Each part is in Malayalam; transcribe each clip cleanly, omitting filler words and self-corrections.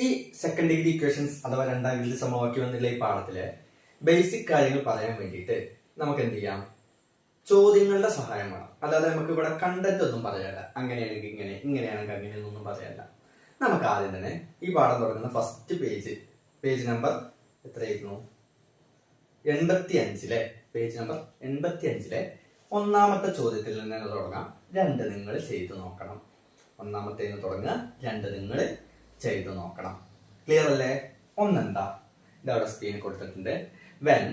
ഈ സെക്കൻഡ് ഡിഗ്രി ഇക്വേഷൻസ് അഥവാ രണ്ടാം ഡിഗ്രി സമവാക്യം എന്നുള്ള ഈ പാഠത്തിലെ ബേസിക് കാര്യങ്ങൾ പറയാൻ വേണ്ടിയിട്ട് നമുക്ക് എന്ത് ചെയ്യാം, ചോദ്യങ്ങളുടെ സഹായം വേണം. അല്ലാതെ നമുക്ക് ഇവിടെ കണ്ടന്റ് ഒന്നും പറയാല്ല, അങ്ങനെയാണെങ്കിൽ ഇങ്ങനെ, ഇങ്ങനെയാണെങ്കിൽ അങ്ങനെ ഒന്നും പറയാല്ല. നമുക്ക് ആദ്യം തന്നെ ഈ പാഠം തുടങ്ങുന്ന ഫസ്റ്റ് പേജ് നമ്പർ എത്രയായിരുന്നു, 85 പേജ് നമ്പർ 85 ഒന്നാമത്തെ ചോദ്യത്തിൽ നിന്ന് തുടങ്ങാം. 2 നിങ്ങൾ ചെയ്തു നോക്കണം. ഒന്നാമത്തേന്ന് തുടങ്ങുക, 2 നിങ്ങൾ ചെയ്തു നോക്കണം. ക്ലിയർ അല്ലേ? ഒന്നെന്താ, ഇതവിടെ സ്ക്രീനിൽ കൊടുത്തിട്ടുണ്ട്. When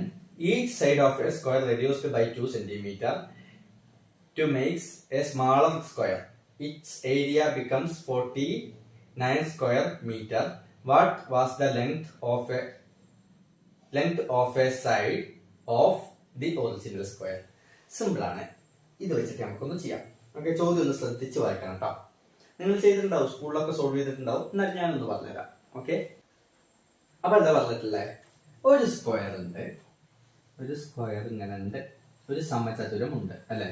each side of a square reduced by 2 centimeter to make a smaller square, its area becomes 49 square meter. What was the length of a side of the original square? Simple ആണ്. ഇത് വെച്ചിട്ട് നമുക്കൊന്ന് ചെയ്യാം. ഓക്കെ, ചോദ്യം ഒന്ന് ശ്രദ്ധിച്ച് വായിക്കണം കേട്ടോ. നിങ്ങൾ ചെയ്തിട്ടുണ്ടാവും, സ്കൂളിലൊക്കെ സോൾവ് ചെയ്തിട്ടുണ്ടാവും. എന്നാൽ ഞാനൊന്ന് പറഞ്ഞുതരാം. ഓക്കെ, അപ്പൊ എന്താ പറഞ്ഞിട്ടുള്ളത്, ഒരു സ്ക്വയർ ഉണ്ട്, ഒരു സ്ക്വയർ ഇങ്ങനെ ഉണ്ട്, ഒരു സമചതുരം ഉണ്ട് അല്ലെ.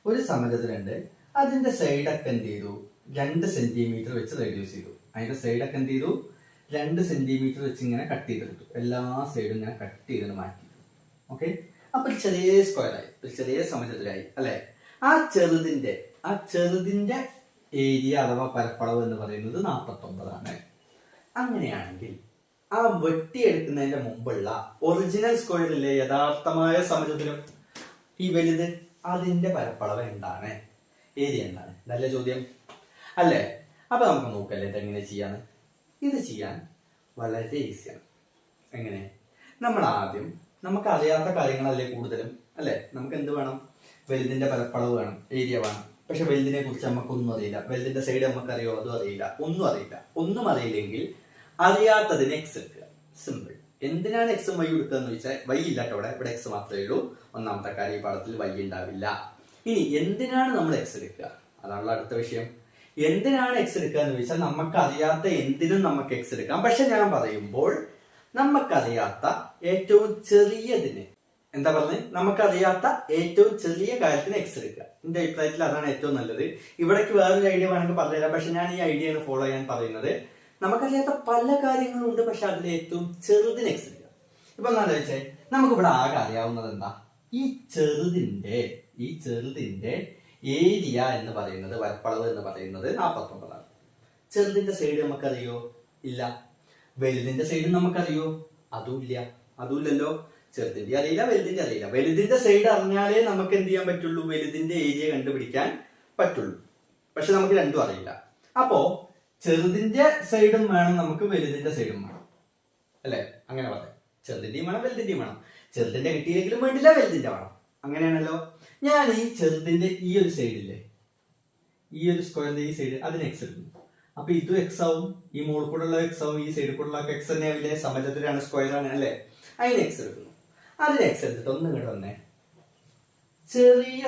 ഒരു സമചതുരം ഉണ്ട്, അതിന്റെ സൈഡൊക്കെ എന്ത് ചെയ്തു, 2 സെന്റിമീറ്റർ വെച്ച് റെഡ്യൂസ് ചെയ്തു. അതിന്റെ സൈഡൊക്കെ എന്ത് ചെയ്തു, 2 സെന്റിമീറ്റർ വെച്ച് ഇങ്ങനെ കട്ട് ചെയ്തെടുത്തു. എല്ലാ സൈഡും ഇങ്ങനെ കട്ട് ചെയ്തിട്ട് മാറ്റി. ഓക്കെ, അപ്പൊ ഒരു ചെറിയ സ്ക്വയർ ആയി, ഒരു ചെറിയ സമചതുരായി അല്ലെ. ആ ചെറുതിന്റെ ഏരിയ അഥവാ പരപ്പളവ് എന്ന് പറയുന്നത് 49 ആണ്. അങ്ങനെയാണെങ്കിൽ ആ വെട്ടിയെടുക്കുന്നതിന്റെ മുമ്പുള്ള ഒറിജിനൽ സ്ക്വയറിലെ യഥാർത്ഥമായ സമചതുരം, ഈ വലുത്, അതിന്റെ പരപ്പളവ് എന്താണ്, ഏരിയ എന്താണ്? നല്ല ചോദ്യം അല്ലേ? അപ്പൊ നമുക്ക് നോക്കല്ലേ ഇതെങ്ങനെ ചെയ്യാന്ന്. ഇത് ചെയ്യാൻ വളരെ ഈസിയാണ്. എങ്ങനെ? നമ്മൾ ആദ്യം നമുക്ക് അറിയാത്ത കാര്യങ്ങളല്ലേ കൂടുതലും അല്ലെ. നമുക്ക് എന്ത് വേണം, വലുതിന്റെ പരപ്പളവ് വേണം, ഏരിയ വേണം. പക്ഷെ വലുതിനെ കുറിച്ച് നമുക്കൊന്നും അറിയില്ല. വലുതിന്റെ സൈഡ് നമുക്ക് അറിയോ, അതും അറിയില്ല. ഒന്നും അറിയില്ലെങ്കിൽ അറിയാത്തതിന് എക്സ് എടുക്കുക. സിമ്പിൾ. എന്തിനാണ് എക്സും വൈ എടുക്കുക എന്ന് ചോദിച്ചാൽ, വൈ ഇല്ല കേട്ടോ, ഇവിടെ എക്സ് മാത്രമേ ഉള്ളൂ. ഒന്നാമത്തെ കാര്യം, ഈ പാഠത്തിൽ വൈ ഉണ്ടാവില്ല. ഇനി എന്തിനാണ് നമ്മൾ എക്സ് എടുക്കുക, അതാണല്ലോ അടുത്ത വിഷയം. എന്തിനാണ് എക്സ് എടുക്കുക എന്ന് ചോദിച്ചാൽ, നമുക്ക് അറിയാത്ത എന്തിനും നമുക്ക് എക്സ് എടുക്കാം. പക്ഷെ ഞാൻ പറയുമ്പോൾ നമുക്കറിയാത്ത ഏറ്റവും ചെറിയതിന്, എന്താ പറഞ്ഞത്, നമുക്കറിയാത്ത ഏറ്റവും ചെറിയ കാര്യത്തിന് എക്സ് എടുക്കുക. എന്റെ അഭിപ്രായത്തിൽ അതാണ് ഏറ്റവും നല്ലത്. ഇവിടേക്ക് വേറൊരു ഐഡിയ വേണമെങ്കിൽ പറഞ്ഞുതരാം, പക്ഷെ ഞാൻ ഈ ഐഡിയയാണ് ഫോളോ ചെയ്യാൻ പറയുന്നത്. നമുക്കറിയാത്ത പല കാര്യങ്ങളുണ്ട്, പക്ഷെ അതിൽ ഏറ്റവും ചെറുതിന് എക്സ് എടുക്കുക. ഇപ്പൊ എന്താ വെച്ചാൽ, നമുക്കിവിടെ ആകെ അറിയാവുന്നത് എന്താ, ഈ ചെറുതിന്റെ ഏരിയ എന്ന് പറയുന്നത്, പരപ്പളവ് എന്ന് പറയുന്നത് 49 ആണ്. ചെറുതിന്റെ സൈഡ് നമുക്കറിയോ? ഇല്ല. വലുതിന്റെ സൈഡ് നമുക്കറിയോ? അതുമില്ലല്ലോ. ചെറുതിന്റെ അറിയില്ല, വലുതിന്റെ അറിയില്ല. വലുതിന്റെ സൈഡ് അറിഞ്ഞാലേ നമുക്ക് എന്ത് ചെയ്യാൻ പറ്റുള്ളൂ, വലുതിന്റെ ഏരിയ കണ്ടുപിടിക്കാൻ പറ്റുള്ളൂ. പക്ഷെ നമുക്ക് രണ്ടും അറിയില്ല. അപ്പോ ചെറുതിന്റെ സൈഡും വേണം നമുക്ക്, വലുതിന്റെ സൈഡും വേണം അല്ലെ. അങ്ങനെ പറയാം, ചെറുതിന്റെയും വേണം, വലുതിന്റെയും വേണം. ചെറുതിന്റെ കിട്ടിയില്ലെങ്കിലും വേണ്ടില്ല, വലുതിന്റെ വേണം. അങ്ങനെയാണല്ലോ. ഞാൻ ഈ ചെറുതിന്റെ ഈ ഒരു സൈഡില്ലേ, ഈ ഒരു സ്ക്വയറിന്റെ ഈ സൈഡ്, അതിന് എക്സ് എടുക്കുന്നു. അപ്പൊ ഇതും എക്സ് ആവും, ഈ മുകളിൽ കൂടെ ഉള്ള എക്സ് ആവും, ഈ സൈഡിൽ കൂടെ ഉള്ള എക്സ് തന്നെ ആവില്ലേ, സമചതുരാണ്, സ്ക്വയർ ആണ് അല്ലെ. അതിന് എക്സ് എടുക്കുന്നു. അതിന് എക്സ് എടുത്തിട്ട് ഒന്ന് ഇങ്ങോട്ട് വന്നേ, ചെറിയ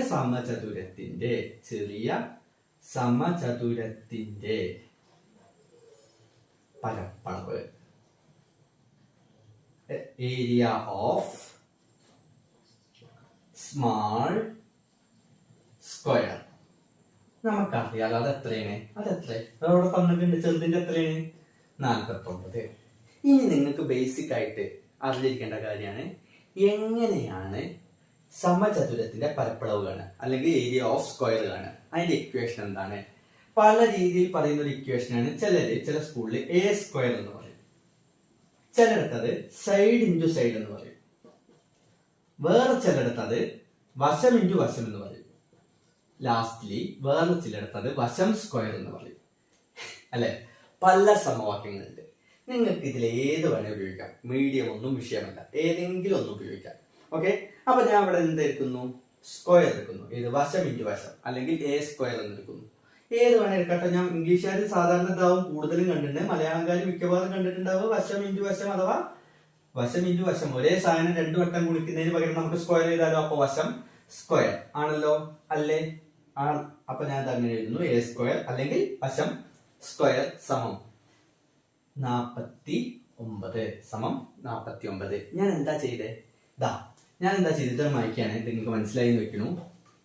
സമചതുരത്തിന്റെ പരപ്പളവ്, ഏരിയ ഓഫ് സ്മാൾ സ്ക്വയർ നമുക്കറിയാലോ. അതെത്രയാണ്? അതവിടെ തന്നിട്ടുണ്ട്. ചെറുതിന്റെ എത്രയാണ്? 49. ഇനി നിങ്ങൾക്ക് ബേസിക് ആയിട്ട് അറിഞ്ഞിരിക്കേണ്ട കാര്യമാണ്, എങ്ങനെയാണ് സമചതുരത്തിന്റെ പരപ്പളവ് കാണുക, അല്ലെങ്കിൽ ഏരിയ ഓഫ് സ്ക്വയർ കാണുക. അതിന്റെ ഇക്വേഷൻ എന്താണ്? പല രീതിയിൽ പറയുന്ന ഒരു ഇക്വേഷനാണ്. ചില സ്കൂളിൽ എ സ്ക്വയർ എന്ന് പറയും, ചിലയിടത്തത് സൈഡ് ഇൻറ്റു സൈഡ് എന്ന് പറയും, വേറെ ചിലയിടത്തത് വശം ഇൻറ്റു വശം എന്ന് പറയും, ലാസ്റ്റ്ലി വേറെ ചിലയിടത്തത് വശം സ്ക്വയർ എന്ന് പറയും അല്ലെ. പല സമവാക്യങ്ങളുണ്ട്. നിങ്ങൾക്ക് ഇതിൽ ഏത് വേണേ ഉപയോഗിക്കാം, മീഡിയം ഒന്നും വിഷയമല്ല, ഏതെങ്കിലും ഒന്നും ഉപയോഗിക്കാം. ഓക്കെ, അപ്പൊ ഞാൻ ഇവിടെ എന്തെടുക്കുന്നു, സ്ക്വയർ എടുക്കുന്നു. ഏത്? വശം ഇൻറ്റു വശം, അല്ലെങ്കിൽ എ സ്ക്വയർ എന്ന് എടുക്കുന്നു. ഏത് വേണേ എടുക്കട്ടെ. ഞാൻ ഇംഗ്ലീഷുകാർ സാധാരണ ഇതാവും കൂടുതലും കണ്ടിട്ടുണ്ട്, മലയാളംകാർ മിക്കവാറും കണ്ടിട്ടുണ്ടാവും വശം ഇൻറ്റു വശം, അഥവാ വശം ഇൻറ്റു വശം. ഒരേ സാധനം 2 വട്ടം ഗുണിക്കുന്നതിന് പകരം നമുക്ക് സ്ക്വയർ ചെയ്താലോ, അപ്പൊ വശം സ്ക്വയർ ആണല്ലോ അല്ലേ. അപ്പൊ ഞാൻ അങ്ങനെ എഴുതുന്നു, എ സ്ക്വയർ അല്ലെങ്കിൽ വശം സ്ക്വയർ സമം 49 ഞാൻ എന്താ ചെയ്തേ, ഞാൻ എന്താ ചെയ്തിട്ട് വായിക്കാണ്, ഇത് നിങ്ങൾക്ക് മനസ്സിലായി വെക്കണു.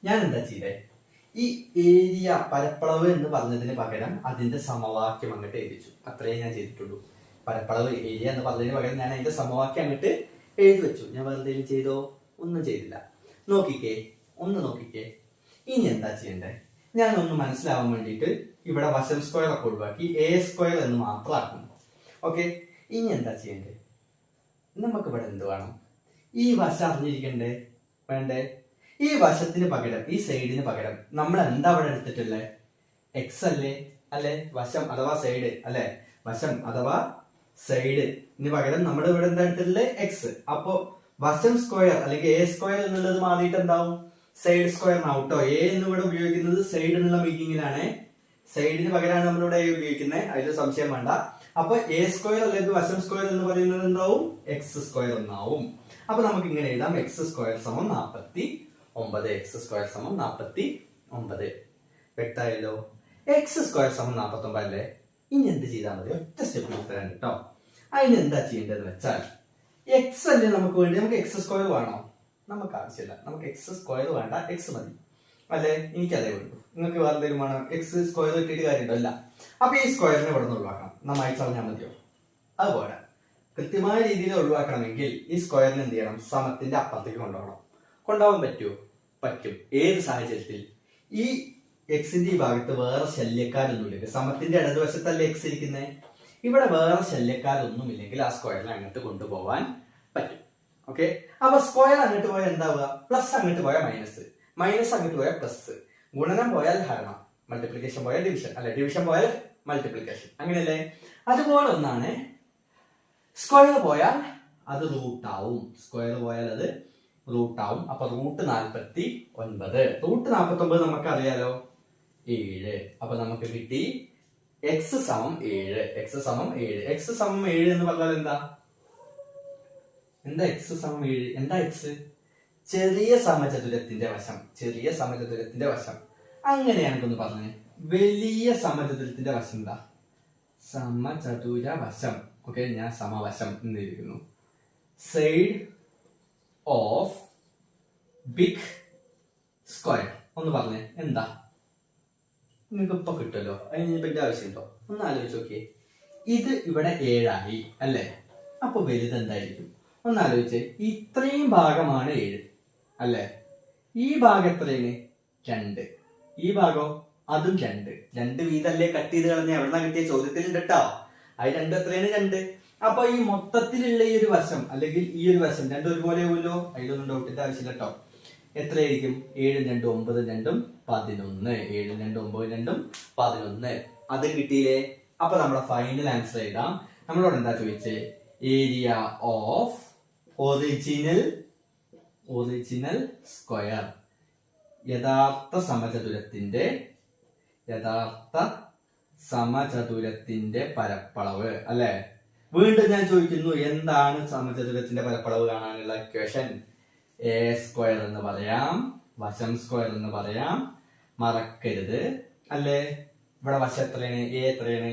ഞാൻ എന്താ ചെയ്തേ, ഈ ഏരിയ പരപ്പളവ് എന്ന് പറഞ്ഞതിന് പകരം അതിന്റെ സമവാക്യം അങ്ങോട്ട് എഴുതിച്ചു. അത്രേ ഞാൻ ചെയ്തിട്ടുള്ളൂ. പരപ്പളവ് ഏരിയ എന്ന് പറഞ്ഞതിന് പകരം ഞാൻ അതിന്റെ സമവാക്യം അങ്ങോട്ട് എഴുതി വെച്ചു. ഞാൻ വേറെ എന്തെങ്കിലും ചെയ്തോ? ഒന്നും ചെയ്തില്ല. നോക്കിക്കേ, ഒന്ന് നോക്കിക്കേ. ഇനി എന്താ ചെയ്യണ്ടേ? ഞാൻ ഒന്ന് മനസ്സിലാവാൻ വേണ്ടിയിട്ട് ഇവിടെ വശം സ്ക്വയർ ഒക്കെ ഒഴിവാക്കി എ സ്ക്വയർ എന്ന് മാത്രം ആക്കുന്നു. ഓക്കെ, ഇനി എന്താ ചെയ്യണ്ടേ? നമുക്ക് ഇവിടെ എന്ത് വേണം? ഈ വശം അറിഞ്ഞിരിക്കണ്ടേ? വേണ്ടേ? ഈ വശത്തിന് പകരം, ഈ സൈഡിന് പകരം നമ്മൾ എന്താ ഇവിടെ എടുത്തിട്ടുള്ളത്? എക്സ് അല്ലേ? അല്ലെ? വശം അഥവാ സൈഡ് അല്ലെ? വശം അഥവാ സൈഡിന് പകരം നമ്മൾ ഇവിടെ എന്താ എടുത്തിട്ടുള്ളത്? എക്സ്. അപ്പോ വശം സ്ക്വയർ അല്ലെങ്കിൽ എ സ്ക്വയർ എന്നുള്ളത് മാറിയിട്ട് എന്താവും? Side square ഔട്ടോ. എ എന്ന് ഇവിടെ ഉപയോഗിക്കുന്നത് സൈഡ് എന്നുള്ള മീനിങ്ങിലാണ്. സൈഡിന് പകരമാണ് നമ്മൾ ഇവിടെ ഉപയോഗിക്കുന്നത്, അതിൽ സംശയം വേണ്ട. അപ്പൊ എ സ്ക്വയർ അല്ലെങ്കിൽ വശം സ്ക്വയർ എന്ന് പറയുന്നത് എന്താവും? എക്സ് സ്ക്വയർ എന്നാവും. അപ്പൊ നമുക്ക് ഇങ്ങനെ എഴുതാം, എക്സ് സ്ക്വയർ സമം 49. എക്സ് സ്ക്വയർ സമം 49. വ്യക്തമായല്ലോ? എക്സ് സ്ക്വയർ സമം 49 അല്ലേ? ഇനി എന്ത് ചെയ്താൽ മതി? ഒറ്റ സ്റ്റെപ്പിൽ ഉത്തരം കേട്ടോ. അതിന് എന്താ ചെയ്യേണ്ടതെന്ന് വെച്ചാൽ, എക്സ് അല്ലേ നമുക്ക് വേണ്ടി? നമുക്ക് എക്സ് സ്ക്വയർ വേണോ? നമുക്ക് ആവശ്യമില്ല. നമുക്ക് എക്സ് സ്ക്വയർ വേണ്ട, എക്സ് മതി അല്ലെ? എനിക്കതേ വേണ്ടു. നിങ്ങൾക്ക് വേറെ എന്തെങ്കിലും വേണം? എക്സ് സ്ക്വയർ കിട്ടിയിട്ട് കാര്യമുണ്ടല്ല. അപ്പൊ ഈ സ്ക്വയറിനെ ഇവിടെ നിന്ന് ഒഴിവാക്കണം. നന്നായി പറഞ്ഞാൽ മതിയോ? അതുപോലെ കൃത്യമായ രീതിയിൽ ഒഴിവാക്കണമെങ്കിൽ ഈ സ്ക്വയറിന് എന്ത് ചെയ്യണം? സമത്തിന്റെ അപ്പുറത്തേക്ക് കൊണ്ടുപോകണം. കൊണ്ടുപോകാൻ പറ്റുമോ? പറ്റും. ഏത് സാഹചര്യത്തിൽ? ഈ എക്സിന്റെ ഈ ഭാഗത്ത് വേറെ ശല്യക്കാരൊന്നുമില്ലെങ്കിൽ, സമത്തിന്റെ ഇടതുവശത്തല്ലേ എക്സ് ഇരിക്കുന്നത്, ഇവിടെ വേറെ ശല്യക്കാരൊന്നും ഇല്ലെങ്കിൽ ആ സ്ക്വയറിനെ അങ്ങോട്ട് കൊണ്ടുപോകാൻ പറ്റും. ഓക്കെ, അപ്പൊ സ്ക്വയർ അങ്ങോട്ട് പോയാൽ എന്താവുക? പ്ലസ് അങ്ങോട്ട് പോയാൽ മൈനസ്, മൈനസ് അങ്ങോട്ട് പോയാൽ പ്ലസ്, ഗുണനം പോയാൽ ഹരണം, മൾട്ടിപ്ലിക്കേഷൻ പോയാൽ ഡിവിഷൻ, അല്ലെ ഡിവിഷൻ പോയാൽ മൾട്ടിപ്ലിക്കേഷൻ, അങ്ങനെയല്ലേ? അതുപോലെ ഒന്നാണ് സ്ക്വയർ പോയാൽ അത് റൂട്ട് ആവും. സ്ക്വയർ പോയാൽ അത് റൂട്ട് ആവും. അപ്പൊ റൂട്ട് 49. റൂട്ട് 49 നമുക്ക് അറിയാലോ, 7. അപ്പൊ നമുക്ക് കിട്ടി എക്സ് സമം 7. എക്സ് സമം 7. എക്സ് സമം 7 എന്ന് പറഞ്ഞാൽ എന്താ? എന്താ എക്സ് സമം 7? എന്താ എക്സ്? ചെറിയ സമചതുരത്തിന്റെ വശം. ചെറിയ സമചതുരത്തിന്റെ വശം. അങ്ങനെയാണെന്ന് പറഞ്ഞേ. വലിയ സമചതുരത്തിന്റെ വശം എന്താ? സമചതുര വശം. ഓക്കെ, ഞാൻ സമവശം എന്നിരിക്കുന്നു. Side of big square. ഒന്ന് പറഞ്ഞേ എന്താ? നിങ്ങൾക്ക് ഇപ്പൊ കിട്ടുമല്ലോ, അതിന് വലിയ ആവശ്യമുണ്ടോ? ഒന്ന് ആലോചിച്ച് നോക്കിയേ. ഇത് ഇവിടെ 7 ആയി അല്ലേ? അപ്പൊ വലുത് എന്തായിരിക്കും? ഒന്ന് ആലോചിച്ചേ. ഇത്രയും ഭാഗമാണ് 7 അല്ലേ? ഈ ഭാഗം എത്രയാണ്? 2. ഈ ഭാഗം അതും 2. 2 വീതല്ലേ കട്ട് ചെയ്ത് കളഞ്ഞ. എവിടെ കിട്ടിയ ചോദ്യത്തിലുണ്ട് കേട്ടോ. അത് 2 എത്രയാണ്? 2. അപ്പൊ ഈ മൊത്തത്തിലുള്ള ഈ ഒരു വശം അല്ലെങ്കിൽ ഈ ഒരു വശം രണ്ടും ഒരുപോലെ ആവുമല്ലോ. അതിലൊന്നും ഡൗട്ടിന്റെ ആവശ്യമില്ല കേട്ടോ. എത്രയായിരിക്കും? 7 2 9 2 11. 7 2 9 2 11. അത് കിട്ടിയില്ലേ? അപ്പൊ നമ്മുടെ ഫൈനൽ ആൻസർ എഴുതാം. നമ്മളോട് എന്താ ചോദിച്ചേ? Area of original square. യഥാർത്ഥ സമചതുരത്തിന്റെ പരപ്പളവ് അല്ലെ? വീണ്ടും ഞാൻ ചോദിക്കുന്നു, എന്താണ് സമചതുരത്തിന്റെ പരപ്പളവ് കാണാനുള്ള ഇക്വേഷൻ? എ സ്ക്വയർ എന്ന് പറയാം, വശം സ്ക്വയർ എന്ന് പറയാം, മറക്കരുത് അല്ലേ? ഇവിടെ വശം എത്രയാണ്? എ എത്രയാണ്?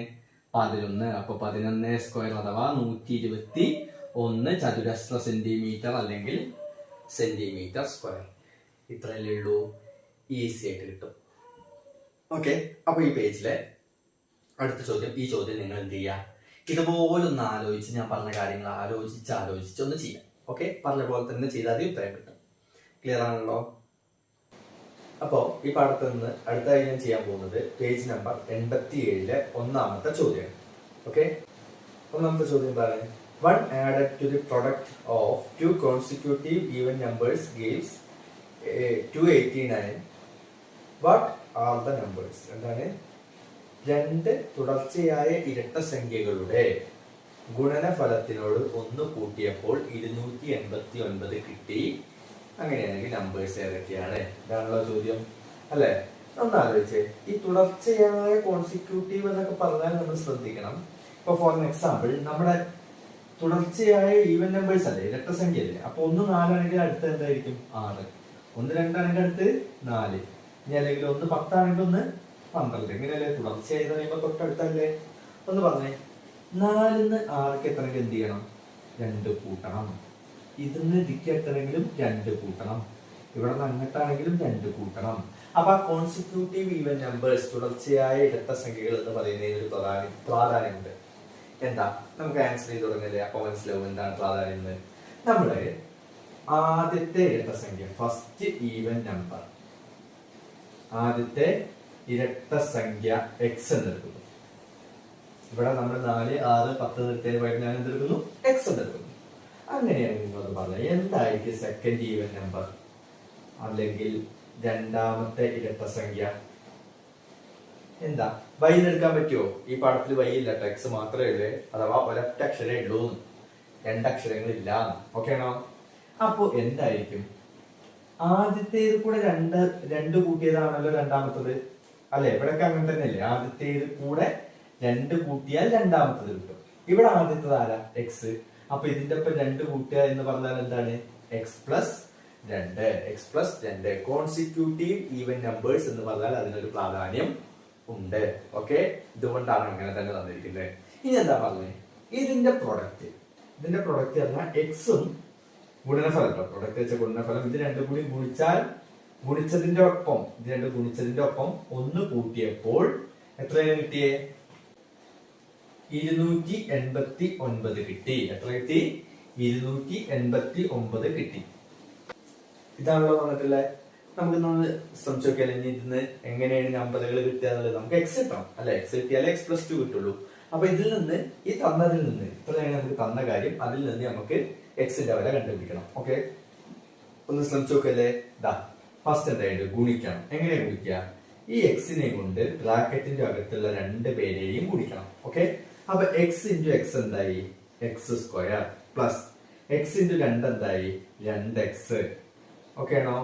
11. അപ്പൊ 11 സ്ക്വയർ അഥവാ 121 ചതുരശ്ര സെന്റിമീറ്റർ അല്ലെങ്കിൽ സെന്റിമീറ്റർ സ്ക്വയർ. ഇത്രയല്ലേ ഉള്ളൂ. ഈസി ആയിട്ട് കിട്ടും. ഓക്കെ, അപ്പൊ ഈ പേജിലെ അടുത്ത ചോദ്യം. ഈ ചോദ്യം നിങ്ങൾ എന്ത് ചെയ്യുക? ഇതുപോലൊന്ന് ആലോചിച്ച്, ഞാൻ പറഞ്ഞ കാര്യങ്ങൾ ആലോചിച്ച് ഒന്ന് ചെയ്യാം. ഓക്കെ, പറഞ്ഞ പോലെ തന്നെ ചെയ്താൽ മതി, ഉത്തരം കിട്ടും. ക്ലിയർ ആണല്ലോ? അപ്പോ ഈ പാഠത്തിൽ നിന്ന് അടുത്തായി ഞാൻ ചെയ്യാൻ പോകുന്നത് പേജ് നമ്പർ 87 ഒന്നാമത്തെ ചോദ്യമാണ്. ഓക്കെ, ഒന്നാമത്തെ ചോദ്യം പറയും, 1 added to the product of 2 consecutive even numbers gives 289. What are the numbers? എന്താണ്? 2 തുടർച്ചയായ ഇരട്ട സംഖ്യകളുടെ ഗുണനഫലത്തിനോട് 1 കൂട്ടിയപ്പോൾ 289 കിട്ടി. അങ്ങനെയാണെങ്കിൽ നമ്പേഴ്സ് ഏതൊക്കെയാണ്? ഇതാണല്ലോ ചോദ്യം അല്ലെ? ഒന്ന് ആലോചിച്ചേ. ഈ തുടർച്ചയായ കോൺസിക്യൂട്ടീവ് എന്നൊക്കെ പറഞ്ഞാൽ നമ്മൾ ശ്രദ്ധിക്കണം. ഇപ്പൊ ഫോർ എക്സാമ്പിൾ, നമ്മുടെ തുടർച്ചയായ ഈവൻ നമ്പേഴ്സ് അല്ലേ, ഇരട്ടസംഖ്യ അല്ലേ? അപ്പൊ 1 4 ആണെങ്കിൽ അടുത്ത് എന്തായിരിക്കും? 6. 1 2 ആണെങ്കിൽ അടുത്ത് 4. ഇനി അല്ലെങ്കിൽ 1 10 ആണെങ്കിൽ 1 12. ഇങ്ങനെയല്ലേ തുടർച്ചയായി പറയുമ്പോ തൊട്ടടുത്തല്ലേ? ഒന്ന് പറഞ്ഞേ. 4ന്ന് 6ക്ക് എത്തണമെങ്കിൽ എന്ത് ചെയ്യണം? 2 കൂട്ടണം. ഇതിന്ന് ഇതിക്ക് എത്തണമെങ്കിലും 2 കൂട്ടണം. ഇവിടെ നിന്ന് അങ്ങോട്ടാണെങ്കിലും 2 കൂട്ടണം. അപ്പൊ കോൺസിക്യൂട്ടീവ് ഈവൻ നമ്പേഴ്സ്, തുടർച്ചയായ ഇരട്ട സംഖ്യകൾ എന്ന് പറയുന്നതിന് ഒരു പ്രാധാന്യമുണ്ട്. എന്താ നമുക്ക് ആൻസർ ചെയ്ത് തുടങ്ങില്ലേ? അപ്പൊ മനസ്സിലാവും എന്താണ് പ്രാധാന്യം എന്ന്. നമ്മള് ആദ്യത്തെ ഇരട്ടസംഖ്യ, ഫസ്റ്റ് ഈവൻ നമ്പർ, ആദ്യത്തെ ഇരട്ടസംഖ്യ എക്സ് എന്നെടുക്കുന്നു. ഇവിടെ നമ്മൾ 4, 6, 10 നിർത്തിയതിന് പകരം ഞാൻ എന്തെടുക്കുന്നു? എക്സ് എന്നെടുക്കുന്നു. അങ്ങനെയാണ് നിങ്ങൾ പറഞ്ഞത്. എന്തായിരിക്കും സെക്കൻഡ് ഈവൻ നമ്പർ അല്ലെങ്കിൽ രണ്ടാമത്തെ ഇരട്ടസംഖ്യ? എന്താ? വൈ എടുക്കാൻ പറ്റുമോ? ഈ പാഠത്തിൽ വൈ ഇല്ല, എക്സ് മാത്രമേ ഉള്ളൂ. അഥവാ ഒരൊറ്റ അക്ഷരമേ ഉള്ളൂ, രണ്ടക്ഷരങ്ങളില്ല. ഓക്കെ ആണോ? അപ്പൊ എന്തായിരിക്കും? ആദ്യത്തേത് കൂടെ രണ്ട് കൂട്ടിയതാണല്ലോ രണ്ടാമത്തത്, അല്ലെ? ഇവിടെയൊക്കെ അങ്ങനെ തന്നെയല്ലേ? ആദ്യത്തേത് കൂടെ 2 കൂട്ടിയാൽ രണ്ടാമത്തത് കിട്ടും. ഇവിടെ ആദ്യത്തത് ആരാ? എക്സ്. അപ്പൊ ഇതിന്റെ ഒപ്പം 2 കൂട്ടുക എന്ന് പറഞ്ഞാൽ എന്താണ്? X plus 2. X plus 2 consecutive even numbers എന്ന് പറഞ്ഞാൽ അതിനൊരു പ്രാധാന്യം ഉണ്ട്. ഓക്കെ, ഇതുകൊണ്ടാണ് അങ്ങനെ തന്നെ തന്നിരിക്കുന്നത്. ഇനി എന്താ പറഞ്ഞത്? ഇതിന്റെ പ്രൊഡക്റ്റ് പറഞ്ഞാൽ എക്സും ഗുണനഫലം, പ്രൊഡക്റ്റ് വെച്ച ഗുണനഫലം, ഇത് രണ്ടും കൂടി ഗുണിച്ചതിന്റെ ഒപ്പം, ഇത് രണ്ടും ഗുണിച്ചതിന്റെ ഒപ്പം 1 കൂട്ടിയപ്പോൾ എത്രയാണ് കിട്ടിയേ? 289 കിട്ടി. എത്ര കിട്ടി? 289 കിട്ടി. ഇതാണല്ലോ തന്നിട്ടുള്ളത്. നമുക്ക് ശ്രമിച്ചു നോക്കിയാൽ ഇനി ഇതിന്ന് എങ്ങനെയാണ് നമ്പറുകൾ കിട്ടുക എന്നുള്ളത്. നമുക്ക് എക്സ് കിട്ടണം, അല്ലെ? എക്സ് കിട്ടിയാലേ എക്സ് പ്ലസ് 2 കിട്ടുള്ളൂ. അപ്പൊ ഇതിൽ നിന്ന്, ഈ തന്നതിൽ നിന്ന്, ഇത്രയാണ് നമുക്ക് തന്ന കാര്യം, അതിൽ നിന്ന് നമുക്ക് എക്സിന്റെ വില കണ്ടുപിടിക്കണം. ഓക്കെ, ഒന്ന് ശ്രമിച്ചു നോക്കല്ലേ. ഫസ്റ്റ് എന്തായിട്ട് ഗുണിക്കണം. എങ്ങനെ ഗുണിക്കുക? ഈ എക്സിനെ കൊണ്ട് ബ്രാക്കറ്റിന്റെ അകത്തുള്ള 2 പേരെയും ഗുണിക്കണം. ഓക്കെ, അപ്പൊ എക്സ് ഇൻറ്റു എക്സ് എന്തായി? X square plus X into 2 എന്തായി? 2x. ഓക്കെ ആണോ?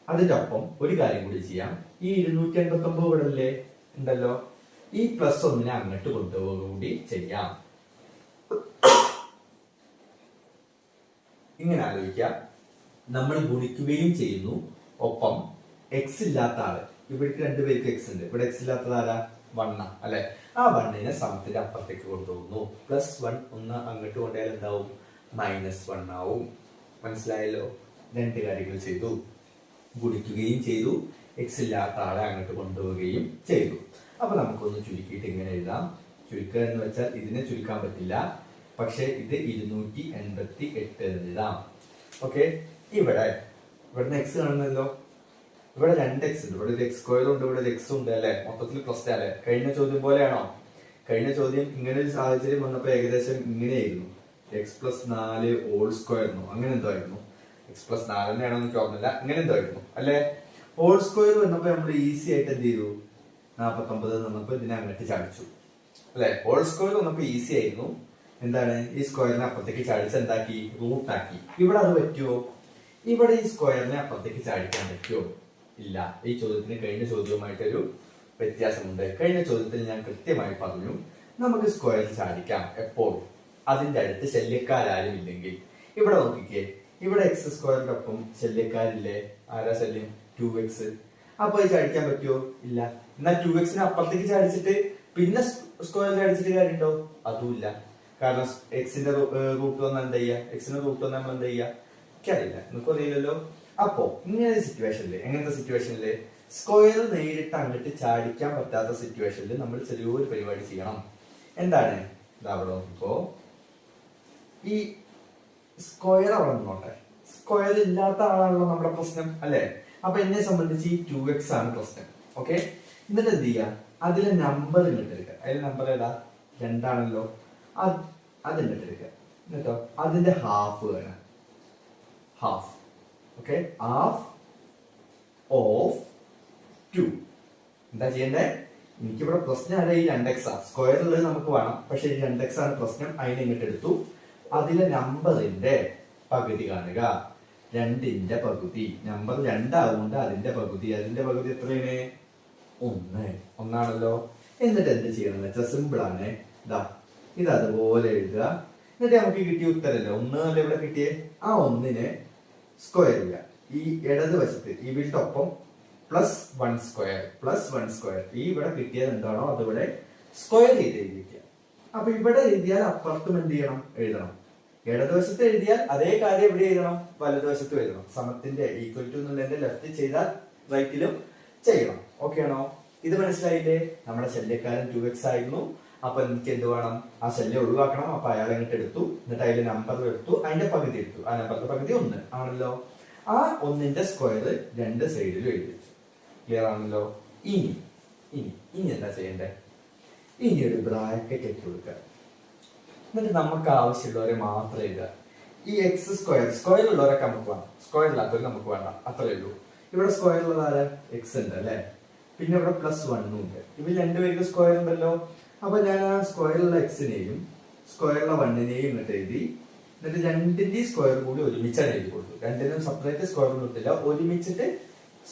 അതിന്റെ ഒപ്പം ഒരു കാര്യം കൂടി ചെയ്യാം. ഈ 289 ഇവിടെ അല്ലേ ഉണ്ടല്ലോ, ഈ പ്ലസ് 1 അങ്ങോട്ട് കൊണ്ടുപോകൂടി ചെയ്യാം. ഇങ്ങനെ ആലോചിക്കാം. നമ്മൾ ഗുണിക്കുകയും ചെയ്യുന്നു, ഒപ്പം എക്സ് ഇല്ലാത്ത ആള്, ഇവിടേക്ക് 2 പേർക്ക് എക്സ് ഉണ്ട്, ഇവിടെ എക്സ് ഇല്ലാത്തത് ആരാ? 1, അല്ലെ? ആ 1നെ സമത്തിന്റെ അപ്പുറത്തേക്ക് കൊണ്ടുപോകുന്നു. +1 ഒന്ന് അങ്ങോട്ട് കൊണ്ടുപോയാൽ എന്താവും? -1 ആവും. മനസ്സിലായല്ലോ? 2 കാര്യങ്ങൾ ചെയ്തു. ഗുണിക്കുകയും ചെയ്തു, എക്സ് ഇല്ലാത്ത ആളെ അങ്ങോട്ട് കൊണ്ടുപോവുകയും ചെയ്തു. അപ്പൊ നമുക്കൊന്ന് ചുരുക്കിയിട്ട് ഇങ്ങനെ എഴുതാം. ചുരുക്കുക എന്ന് വെച്ചാൽ ഇതിനെ ചുരുക്കാൻ പറ്റില്ല, പക്ഷെ ഇത് 288 എന്ന് എഴുതാം. ഓക്കെ, ഇവിടെ എക്സ് കാണുന്നല്ലോ, ഇവിടെ 2x ഉണ്ട്, ഇവിടെ ഒരു എക്സ് സ്ക്വയർ ഉണ്ട്, ഇവിടെ ഒരു എക്സ് ഉണ്ട്, അല്ലെ? മൊത്തത്തിൽ പ്ലസ് അല്ലെ? കഴിഞ്ഞ ചോദ്യം പോലെയാണോ? കഴിഞ്ഞ ചോദ്യം ഇങ്ങനെ ഒരു സാഹചര്യം വന്നപ്പോ ഏകദേശം ഇങ്ങനെയായിരുന്നു, x+4 ഹോൾ സ്ക്വയർ, അങ്ങനെ എന്തോ ആയിരുന്നു. x+4 തന്നെയാണോ എനിക്ക് ഓർമ്മയില്ല, അങ്ങനെ എന്തോ ആയിരുന്നു, അല്ലെ? ഹോൾ സ്ക്വയർ വന്നപ്പോ നമ്മൾ ഈസി ആയിട്ട് എന്ത് ചെയ്തു? 49 വന്നപ്പോ ഇതിനെ അങ്ങോട്ട് ചാടിച്ചു, അല്ലെ? ഹോൾ സ്ക്വയർ വന്നപ്പോ ഈസി ആയിരുന്നു. എന്താണ്? ഈ സ്ക്വയറിനെ അപ്പുറത്തേക്ക് ചാടിച്ച് എന്താക്കി? റൂട്ടാക്കി. ഇവിടെ അത് പറ്റുമോ? ഇവിടെ ഈ സ്ക്വയറിനെ അപ്പുറത്തേക്ക് ചാടിക്കാൻ പറ്റുമോ? ഇല്ല. ഈ ചോദ്യത്തിന് കഴിഞ്ഞ ചോദ്യവുമായിട്ടൊരു വ്യത്യാസമുണ്ട്. കഴിഞ്ഞ ചോദ്യത്തിൽ ഞാൻ കൃത്യമായി പറഞ്ഞു, നമുക്ക് സ്ക്വയർ ചാടിക്കാം എപ്പോൾ? അതിന്റെ അടുത്ത് ശല്യക്കാരും ഇല്ലെങ്കിൽ. ഇവിടെ നോക്കിക്കേ, ഇവിടെ എക്സ് സ്ക്വയറിന്റെ ഒപ്പം ശല്യക്കാരില്ലേ? ആരാ ശല്യം? 2x. അപ്പൊ ഇത് ചാടിക്കാൻ പറ്റുമോ? ഇല്ല. എന്നാൽ 2xനെ അപ്പുറത്തേക്ക് ചാടിച്ചിട്ട് പിന്നെ സ്ക്വയർ ചാടിച്ചിട്ട് കാര്യമുണ്ടോ? അതുമില്ല. കാരണം എക്സിന്റെ റൂട്ട് വന്നാൽ എന്താ ചെയ്യാ? എക്സിന്റെ റൂട്ട് വന്നാൽ നമ്മൾ എന്താ ചെയ്യാ? എനിക്കറിയില്ല, നിങ്ങൾക്ക് അറിയില്ലല്ലോ. അപ്പോ ഇങ്ങനെ സിറ്റുവേഷനില്, എങ്ങനത്തെ സിറ്റുവേഷനില് സ്ക്വയർ നേരിട്ട് അങ്ങോട്ട് ചാടിക്കാൻ പറ്റാത്ത സിറ്റുവേഷനിൽ നമ്മൾ ചെറിയൊരു പരിപാടി ചെയ്യണം. എന്താണ്? അവിടെ നോക്കിക്കോ, ഈ സ്ക്വയർ അവിടെ നിന്നോട്ടെ. സ്ക്വയർ ഇല്ലാത്ത ആളാണല്ലോ നമ്മുടെ പ്രശ്നം, അല്ലെ? അപ്പൊ എന്നെ സംബന്ധിച്ച് ഈ 2x ആണ് പ്രശ്നം. ഓക്കെ, എന്നിട്ട് എന്ത് ചെയ്യാ? അതിലെ നമ്പർ ഇങ്ങോട്ട് എടുക്കുക. അതിലെ നമ്പർ ഏതാ? 2 ആണല്ലോ. അത് ഇങ്ങോട്ട് എടുക്കുക. എന്നിട്ടോ അതിന്റെ ഹാഫ് വേണം. ഹാഫ്. Okay, half of 2. എന്താ ചെയ്യണ്ടേ? എനിക്കിവിടെ പ്രശ്നം അല്ല, ഈ 2x സ്ക്വയർ ഉള്ളത് നമുക്ക് വേണം, പക്ഷെ ഈ 2x ആണ് പ്രശ്നം. അതിനെ ഇങ്ങോട്ട് എടുത്തു. അതിലെ നമ്പറിന്റെ പകുതി കാണുക. 2ന്റെ പകുതി, നമ്പർ 2 ആവുകൊണ്ട് അതിന്റെ പകുതി എത്രയാണ്? 1. 1 ആണല്ലോ. എന്നിട്ട് എന്ത് ചെയ്യണം വെച്ചാൽ സിമ്പിൾ ആണ്. ഇത് അതുപോലെ എഴുതുക. എന്നിട്ട് നമുക്ക് കിട്ടിയ ഉത്തരല്ലേ 1 അല്ലേ ഇവിടെ കിട്ടിയേ? ആ 1നെ സ്ക്വയർ ചെയ്യുക. ഈ ഇടത് വശത്ത് ഇവരുടെ ഒപ്പം +1 സ്ക്വയർ. ഈ ഇവിടെ കിട്ടിയത് എന്താണോ അതിവിടെ സ്ക്വയർ ചെയ്ത് എഴുതിക്കുക. അപ്പൊ ഇവിടെ എഴുതിയാൽ അപ്പുറത്തും എന്ത് ചെയ്യണം? എഴുതണം. ഇടതുവശത്ത് എഴുതിയാൽ അതേ കാര്യം എവിടെ എഴുതണം? വലതുവശത്ത് എഴുതണം. സമത്തിന്റെ ഈക്വൽ ടു എന്നുള്ളതിന്റെ ലെഫ്റ്റ് ചെയ്താൽ റൈറ്റിലും ചെയ്യണം. ഓക്കെ ആണോ? ഇത് മനസ്സിലായില്ലേ? നമ്മുടെ ശല്യക്കാരൻ 2x ആയിരുന്നു. അപ്പൊ എനിക്ക് എന്ത് വേണം? ആ ശല്യം ഒഴിവാക്കണം. അപ്പൊ അയാളെ ഇങ്ങോട്ട് എടുത്തു, എന്നിട്ട് അതിന്റെ നമ്പർ എടുത്തു, അതിന്റെ പകുതി എടുത്തു. ആ നമ്പറിന്റെ പകുതി 1 ആണല്ലോ. ആ 1ന്റെ സ്ക്വയർ രണ്ട് സൈഡിലും എഴുതി വെച്ചു. ക്ലിയർ ആണല്ലോ? ഇനി ഇനി ഇനി എന്താ ചെയ്യണ്ടേ? ഇനി ഒരു ബ്രാക്കറ്റ് ഇട്ട് കൊടുക്കുക. എന്നിട്ട് നമുക്ക് ആവശ്യമുള്ളവരെ മാത്രം എഴുതുക. ഈ എക്സ് സ്ക്വയർ ഉള്ളവരൊക്കെ നമുക്ക് വേണം, സ്ക്വയർ ഇല്ലാത്തവർ നമുക്ക് വേണ്ട. അത്രേ ഉള്ളൂ. ഇവിടെ സ്ക്വയർ ഉള്ളത് ആരാ? എക്സ് ഉണ്ട് അല്ലെ. പിന്നെ ഇവിടെ +1 ഉണ്ട്. ഇവർ രണ്ടുപേർക്ക് സ്ക്വയർ ഉണ്ടല്ലോ. അപ്പൊ ഞാൻ ആ സ്ക്വയറുള്ള എക്സിനെയും സ്ക്വയറുള്ള 1നെയും ഇങ്ങോട്ട് എഴുതി. എന്നിട്ട് രണ്ടിന്റെയും സ്ക്വയർ കൂടി ഒരുമിച്ചാണ് എഴുതി കൊടുത്തു. രണ്ടിനും സെപ്പറേറ്റ് സ്ക്വയർ കൊടുത്തില്ല, ഒരുമിച്ചിട്ട്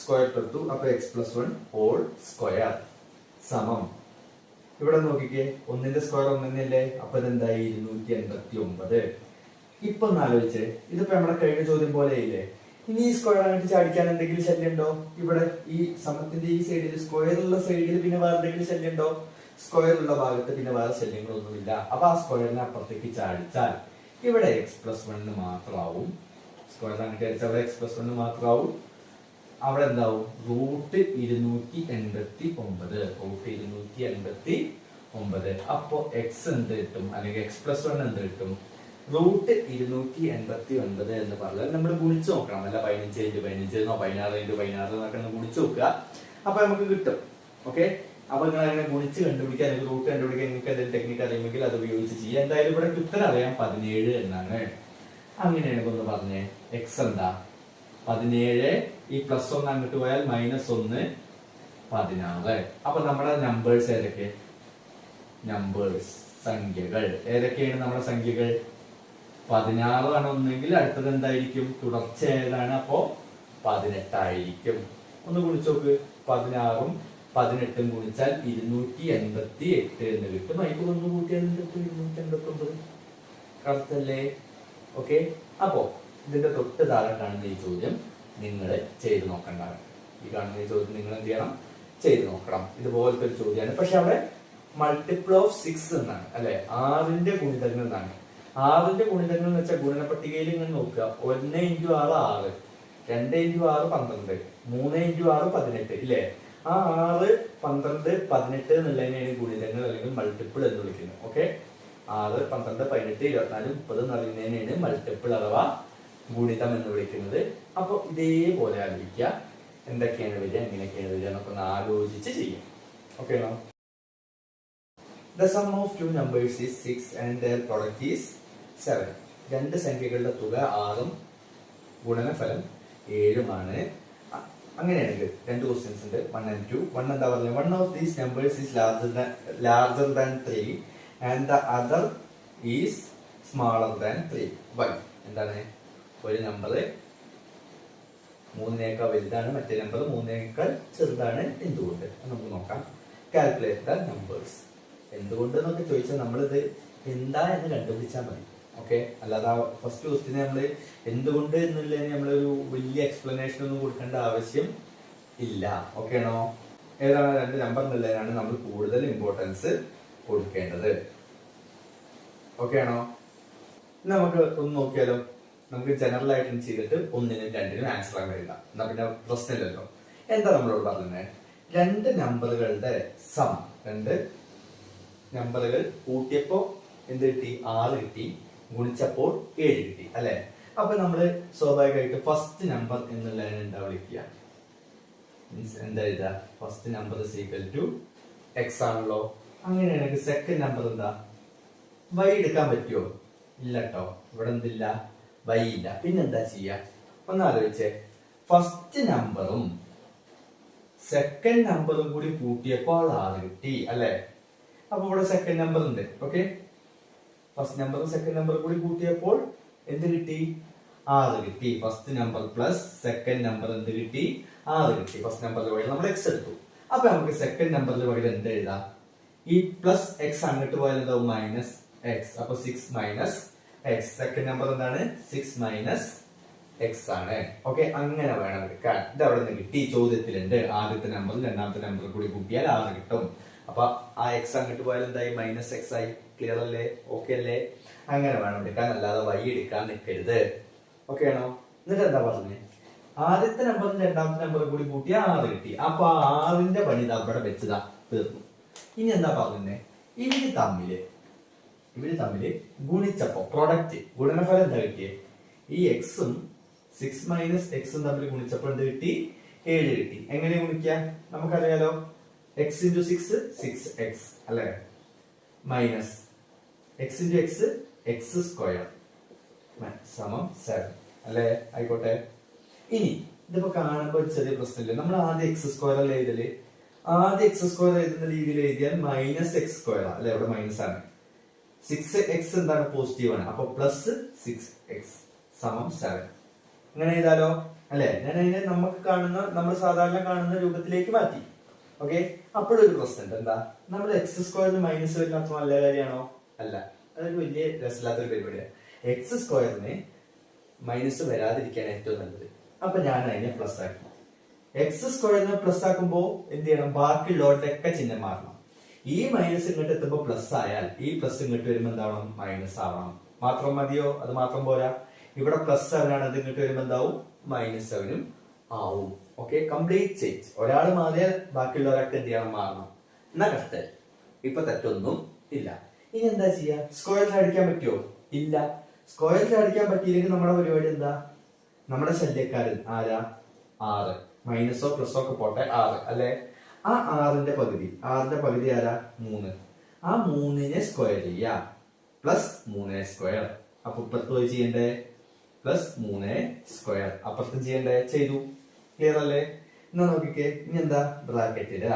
സ്ക്വയർ കൊടുത്തു. അപ്പൊ x+1 ഹോൾ സ്ക്വയർ സമം. ഇവിടെ നോക്കിക്കേ, 1ന്റെ സ്ക്വയർ 1 അല്ലേ. അപ്പൊ ഇതെന്തായി? 289. ഇപ്പൊ ഒന്ന് ആലോചിച്ച്, ഇതിപ്പോ നമ്മുടെ കഴിഞ്ഞ ചോദ്യം പോലെ ഇല്ലേ? ഇനി ഈ സ്ക്വയർ ആയിട്ട് ചാടിക്കാൻ എന്തെങ്കിലും ശല്യം ഉണ്ടോ? ഇവിടെ ഈ സമത്തിന്റെ ഈ സൈഡിൽ, സ്ക്വയർ ഉള്ള സൈഡിൽ പിന്നെ വേറെ എന്തെങ്കിലും ശല്യം ഉണ്ടോ? സ്ക്വയർ ഉള്ള ഭാഗത്ത് പിന്നെ വേറെ ശല്യങ്ങളൊന്നുമില്ല. അപ്പൊ ആ സ്ക്വയറിനെ അപ്പുറത്തേക്ക് ചാടിച്ചാൽ ഇവിടെ x+1 മാത്രമാവും. സ്ക്വയർ ആയിട്ട് ചാടിച്ചാൽ അവിടെ x+1 മാത്രമാവും. അവിടെ എന്താവും? √289. അപ്പൊ എക്സ് എന്ത് കിട്ടും? അല്ലെങ്കിൽ x+1 എന്ത് കിട്ടും? √289 എന്ന് പറഞ്ഞാൽ നമ്മൾ ഗുണിച്ചു നോക്കണം. അല്ല 15x15 16x16 എന്നൊക്കെ ഗുണിച്ചു നോക്കുക. അപ്പൊ നമുക്ക് കിട്ടും. ഓക്കെ, അപ്പൊ നിങ്ങൾ അങ്ങനെ ഗുണിച്ച് കണ്ടുപിടിക്കാൻ, അല്ലെങ്കിൽ റൂട്ട് കണ്ടുപിടിക്കാൻ നിങ്ങൾക്ക് എന്തെങ്കിലും ടെക്നിക്ക് അറിയുമെങ്കിൽ അത് ഉപയോഗിച്ച് ചെയ്യാം. എന്തായാലും ഇവിടെ ഉത്തരം അറിയാം, 17 എന്നാണ്. അങ്ങനെയാണ് ഒന്ന് പറഞ്ഞേ. എക്സ് എന്താ? 17. ഈ +1 അങ്ങോട്ട് പോയാൽ -1 16. അപ്പൊ നമ്മുടെ നമ്പേഴ്സ് ഏതൊക്കെ? നമ്പേഴ്സ് സംഖ്യകൾ ഏതൊക്കെയാണ്? നമ്മുടെ സംഖ്യകൾ 16 ആണ് ഒന്നെങ്കിൽ അടുത്തത് എന്തായിരിക്കും? തുടർച്ച ഏതാണ്? അപ്പോ 18 ആയിരിക്കും. ഒന്ന് ഗുണിച്ചു നോക്ക്. 16ഉം 18ഉം ഗുണിച്ചാൽ 288 എന്ന് കിട്ടും. അതിൽ ഒന്ന് കൂട്ടിയാൽ 289. കറക്റ്റല്ലേ? ഓക്കെ, അപ്പോ ഇതിന്റെ തൊട്ട് താഴെ കാണുന്ന ഈ ചോദ്യം നിങ്ങൾ ചെയ്ത് നോക്കണ്ടാണ്. ഈ കാണുന്ന ഈ ചോദ്യം നിങ്ങൾ എന്ത് ചെയ്യണം? ചെയ്ത് നോക്കണം. ഇതുപോലത്തെ ഒരു ചോദ്യമാണ്. പക്ഷെ അവിടെ മൾട്ടിപ്പിൾ ഓഫ് 6 എന്നാണ് അല്ലെ, 6ന്റെ ഗുണിതങ്ങൾ എന്നാണ്. 6ന്റെ ഗുണിതങ്ങൾ എന്ന് വെച്ചാൽ ഗുണന പട്ടികയിൽ ഇങ്ങനെ നോക്കുക. 1 × 6 6, 2 × 6 12, 3 × 6 18 ഇല്ലേ? ആ 6, 12, 18 എന്നുള്ളതിനെയാണ് ഗുണിതങ്ങൾ അല്ലെങ്കിൽ മൾട്ടിപ്പിൾ എന്ന് വിളിക്കുന്നത്. ഓക്കെ, 6, 12, 18, 24, 30 എന്ന് പറയുന്നതിനാണ് മൾട്ടിപ്പിൾ അഥവാ ഗുണിതം എന്ന് വിളിക്കുന്നത്. അപ്പൊ ഇതേപോലെ ആലോചിക്കുക, എന്തൊക്കെയാണ് വരിക, എങ്ങനെയൊക്കെയാണ് വരിക എന്നൊക്കെ ഒന്ന് ആലോചിച്ച് ചെയ്യും. ഓക്കെ ആണോ? The sum of two numbers is 6 and their product is 7. രണ്ട് സംഖ്യകളുടെ തുക 6ഉം ഗുണനഫലം 7ഉമാണ്. അങ്ങനെയാണെങ്കിൽ രണ്ട് ക്വസ്റ്റ്യൻസ് ഉണ്ട്, 1 and 2. 1 എന്താ പറഞ്ഞത്? One of these numbers is larger than 3 and the other is smaller than 3. Why? എന്താണ്? ഒരു നമ്പർ 3നേക്കാൾ വലുതാണ്, മറ്റേ നമ്പർ 3നേക്കാൾ ചെറുതാണ്. എന്തുകൊണ്ട്? നമുക്ക് നോക്കാം. Calculate the numbers. എന്തുകൊണ്ട് എന്നൊക്കെ ചോദിച്ചാൽ നമ്മളിത് എന്താ എന്ന് കണ്ടുപിടിച്ചാൽ മതി. ഓക്കെ, അല്ലാതെ ഫസ്റ്റ് ക്വസ്റ്റിന് നമ്മൾ എന്തുകൊണ്ട് എന്നുള്ളതിന് നമ്മളൊരു വലിയ എക്സ്പ്ലനേഷൻ ഒന്നും കൊടുക്കേണ്ട ആവശ്യം ഇല്ല. ഓക്കെ ആണോ? ഏതാണ്? രണ്ട് നമ്പർ എന്നുള്ളതിനാണ് നമ്മൾ കൂടുതൽ ഇമ്പോർട്ടൻസ് കൊടുക്കേണ്ടത്. ഓക്കെ ആണോ? നമുക്ക് ഒന്ന് നോക്കിയാലോ. നമുക്ക് ജനറൽ ആയിട്ട് ചെയ്തിട്ട് 1നും 2നും ആൻസർ ആയി വരില്ല. എന്നാ പിന്നെ പ്രശ്നമില്ലല്ലോ. എന്താ നമ്മളോട് പറഞ്ഞത്? രണ്ട് നമ്പറുകളുടെ സം, രണ്ട് നമ്പറുകൾ കൂട്ടിയപ്പോ എന്ത് കിട്ടി? 6 കിട്ടി. ഗുണിച്ചപ്പോൾ 7 കിട്ടി അല്ലെ? അപ്പൊ നമ്മള് സ്വാഭാവികമായിട്ട് ഫസ്റ്റ് നമ്പർ എന്നുള്ളതിനെ എന്താ വിളിക്കുക? മീൻസ് എന്താ എഴുതുക? First number is equal to x ആണല്ലോ. അങ്ങനെയാണെങ്കിൽ സെക്കൻഡ് നമ്പർ എന്താ? വൈ എടുക്കാൻ പറ്റുമോ? ഇല്ല കേട്ടോ, ഇവിടെ എന്തില്ല? വൈ ഇല്ല. പിന്നെന്താ ചെയ്യാ? ഒന്ന് ആലോചിച്ചേ. ഫസ്റ്റ് നമ്പറും സെക്കൻഡ് നമ്പറും കൂടി കൂട്ടിയപ്പോൾ 6 കിട്ടി അല്ലെ? അപ്പൊ ഇവിടെ സെക്കൻഡ് നമ്പർ ഉണ്ട്. ഓക്കെ, ഫസ്റ്റ് നമ്പറും സെക്കൻഡ് നമ്പറും കൂടി കൂട്ടിയപ്പോൾ എന്ത് കിട്ടി? 6 കിട്ടി. First number plus second number എന്ത് കിട്ടി? 6 കിട്ടി. ഫസ്റ്റ് നമ്പറിൽ പകരം നമ്മൾ എക്സ് എടുത്തു. അപ്പൊ നമുക്ക് സെക്കൻഡ് നമ്പറിൽ പകരം എന്ത് എഴുതാം? ഈ പ്ലസ് എക്സ് അങ്ങോട്ട് പോയാൽ എന്താവും? Minus X. അപ്പൊ 6 മൈനസ് എക്സ്. സെക്കൻഡ് നമ്പർ എന്താണ്? 6 മൈനസ് എക്സ് ആണ്. ഓക്കെ, അങ്ങനെ വേണം എടുക്കാൻ. ഇത് അവിടെ നിന്ന് കിട്ടി, ചോദ്യത്തിലുണ്ട്. ആദ്യത്തെ നമ്പറും രണ്ടാമത്തെ നമ്പറും കൂടി കൂട്ടിയാൽ 6 കിട്ടും. അപ്പൊ ആ എക്സ് അങ്ങോട്ട് പോയാൽ എന്തായി? മൈനസ് എക്സ് ആയി. ക്ലിയർ അല്ലേ? ഓക്കെ അല്ലേ? അങ്ങനെ വേണം എടുക്കാൻ, അല്ലാതെ വൈ എടുക്കാൻ നിൽക്കരുത്. ഓക്കെ ആണോ? എന്നിട്ട് എന്താ പറഞ്ഞത്? ആദ്യത്തെ നമ്പറും രണ്ടാമത്തെ നമ്പറും കൂടി കൂട്ടി 6 കിട്ടി. അപ്പൊ 6ന്റെ പണി ഇതാ ഇവിടെ വെച്ചതാ തീർന്നു. ഇനി എന്താ പറയുന്നേ, ഇവര് തമ്മില് ഗുണിച്ചപ്പോ പ്രൊഡക്റ്റ് ഗുണനഫലം എന്താ കിട്ടിയേ, ഈ എക്സും 6 മൈനസ് എക്സും തമ്മിൽ ഗുണിച്ചപ്പോൾ എന്ത് കിട്ടി, 7 കിട്ടി. എങ്ങനെ ഗുണിക്കാം, നമുക്കറിയാലോ, എക്സ് ഇൻറ്റു 6 6x അല്ലെ, minus X into X X square സമം 7 അല്ലെ, ആയിക്കോട്ടെ. ഇനി ഇതിപ്പോ കാണുമ്പോൾ ചെറിയ പ്രശ്നമില്ല, നമ്മൾ ആദ്യം എക്സ് സ്ക്വയർ അല്ലേ എഴുതല്, ആദ്യം എക്സ് സ്ക്വയർ എഴുതുന്ന രീതിയിൽ എഴുതിയാൽ മൈനസ് എക്സ് സ്ക്വയർ അല്ലെ, ഇവിടെ മൈനസ് ആണ്. 6x എന്താണ്, പോസിറ്റീവ് ആണ്, അപ്പൊ പ്ലസ് 6x സമം 7 അങ്ങനെ എഴുതാലോ അല്ലെ. ഞാൻ അതിനെ നമ്മൾ സാധാരണ കാണുന്ന രൂപത്തിലേക്ക് മാറ്റി. ഓക്കെ, അപ്പോഴൊരു പ്രശ്നം എന്താ, നമ്മൾ എക്സ് സ്ക്വയറിന് മൈനസ് വരുന്ന അത്ര നല്ല കാര്യമാണോ, അല്ല, അതൊരു വലിയ രസമില്ലാത്തൊരു പരിപാടിയാണ്. എക്സ് സ്ക്വയറിന് മൈനസ് വരാതിരിക്കാൻ ഏറ്റവും നല്ലത്. അപ്പൊ ഞാൻ അതിനെ പ്ലസ് ആക്കി. എക്സ് സ്ക്വയറിനെ പ്ലസ് ആക്കുമ്പോ എന്ത് ചെയ്യണം, ബാക്കിയുള്ളവരുടെയൊക്കെ ചിഹ്നം മാറണം. ഈ മൈനസ് ഇങ്ങോട്ട് എത്തുമ്പോ പ്ലസ് ആയാൽ ഈ പ്ലസ് ഇങ്ങോട്ട് വരുമ്പോ എന്താവണം, മൈനസ് ആവണം. മാത്രം മതിയോ, അത് മാത്രം പോരാ, ഇവിടെ പ്ലസ് 7 ആണ്, അത് ഇങ്ങോട്ട് വരുമ്പോ എന്താവും, മൈനസ് 7 ആവും. Okay, complete change. ഒരാൾ മാറിയാൽ ബാക്കിയുള്ളവരൊക്കെ എന്ത് ചെയ്യണം, മാറണം. എന്നാ കഷ്ട, ഇപ്പൊ തെറ്റൊന്നും ഇല്ല. ഇനി എന്താ ചെയ്യാ, സ്ക്വയർ ചാടിക്കാൻ പറ്റുമോ, ഇല്ല. സ്ക്വയർ ചാടിക്കാൻ പറ്റിയില്ലെങ്കിൽ നമ്മുടെ പരിപാടി എന്താ, നമ്മുടെ ശല്യക്കാരൻ ആരാ, 6, മൈനസോ പ്ലസോ ഒക്കെ പോട്ടെ, 6 അല്ലെ. ആ 6ന്റെ പകുതി ആരാ, 3. ആ 3നെ സ്ക്വയർ ചെയ്യാ, പ്ലസ് 3 സ്ക്വയർ. അപ്പൊ ഇപ്പുറത്ത് പോയി ചെയ്യണ്ടേ, പ്ലസ് 3 സ്ക്വയർ. അപ്പുറത്തും ചെയ്യണ്ടേ, ചെയ്തു. ക്ലിയർ അല്ലേ. എന്നാ നോക്കിക്കേ, ഇനി എന്താ, ബ്രാക്കറ്റില്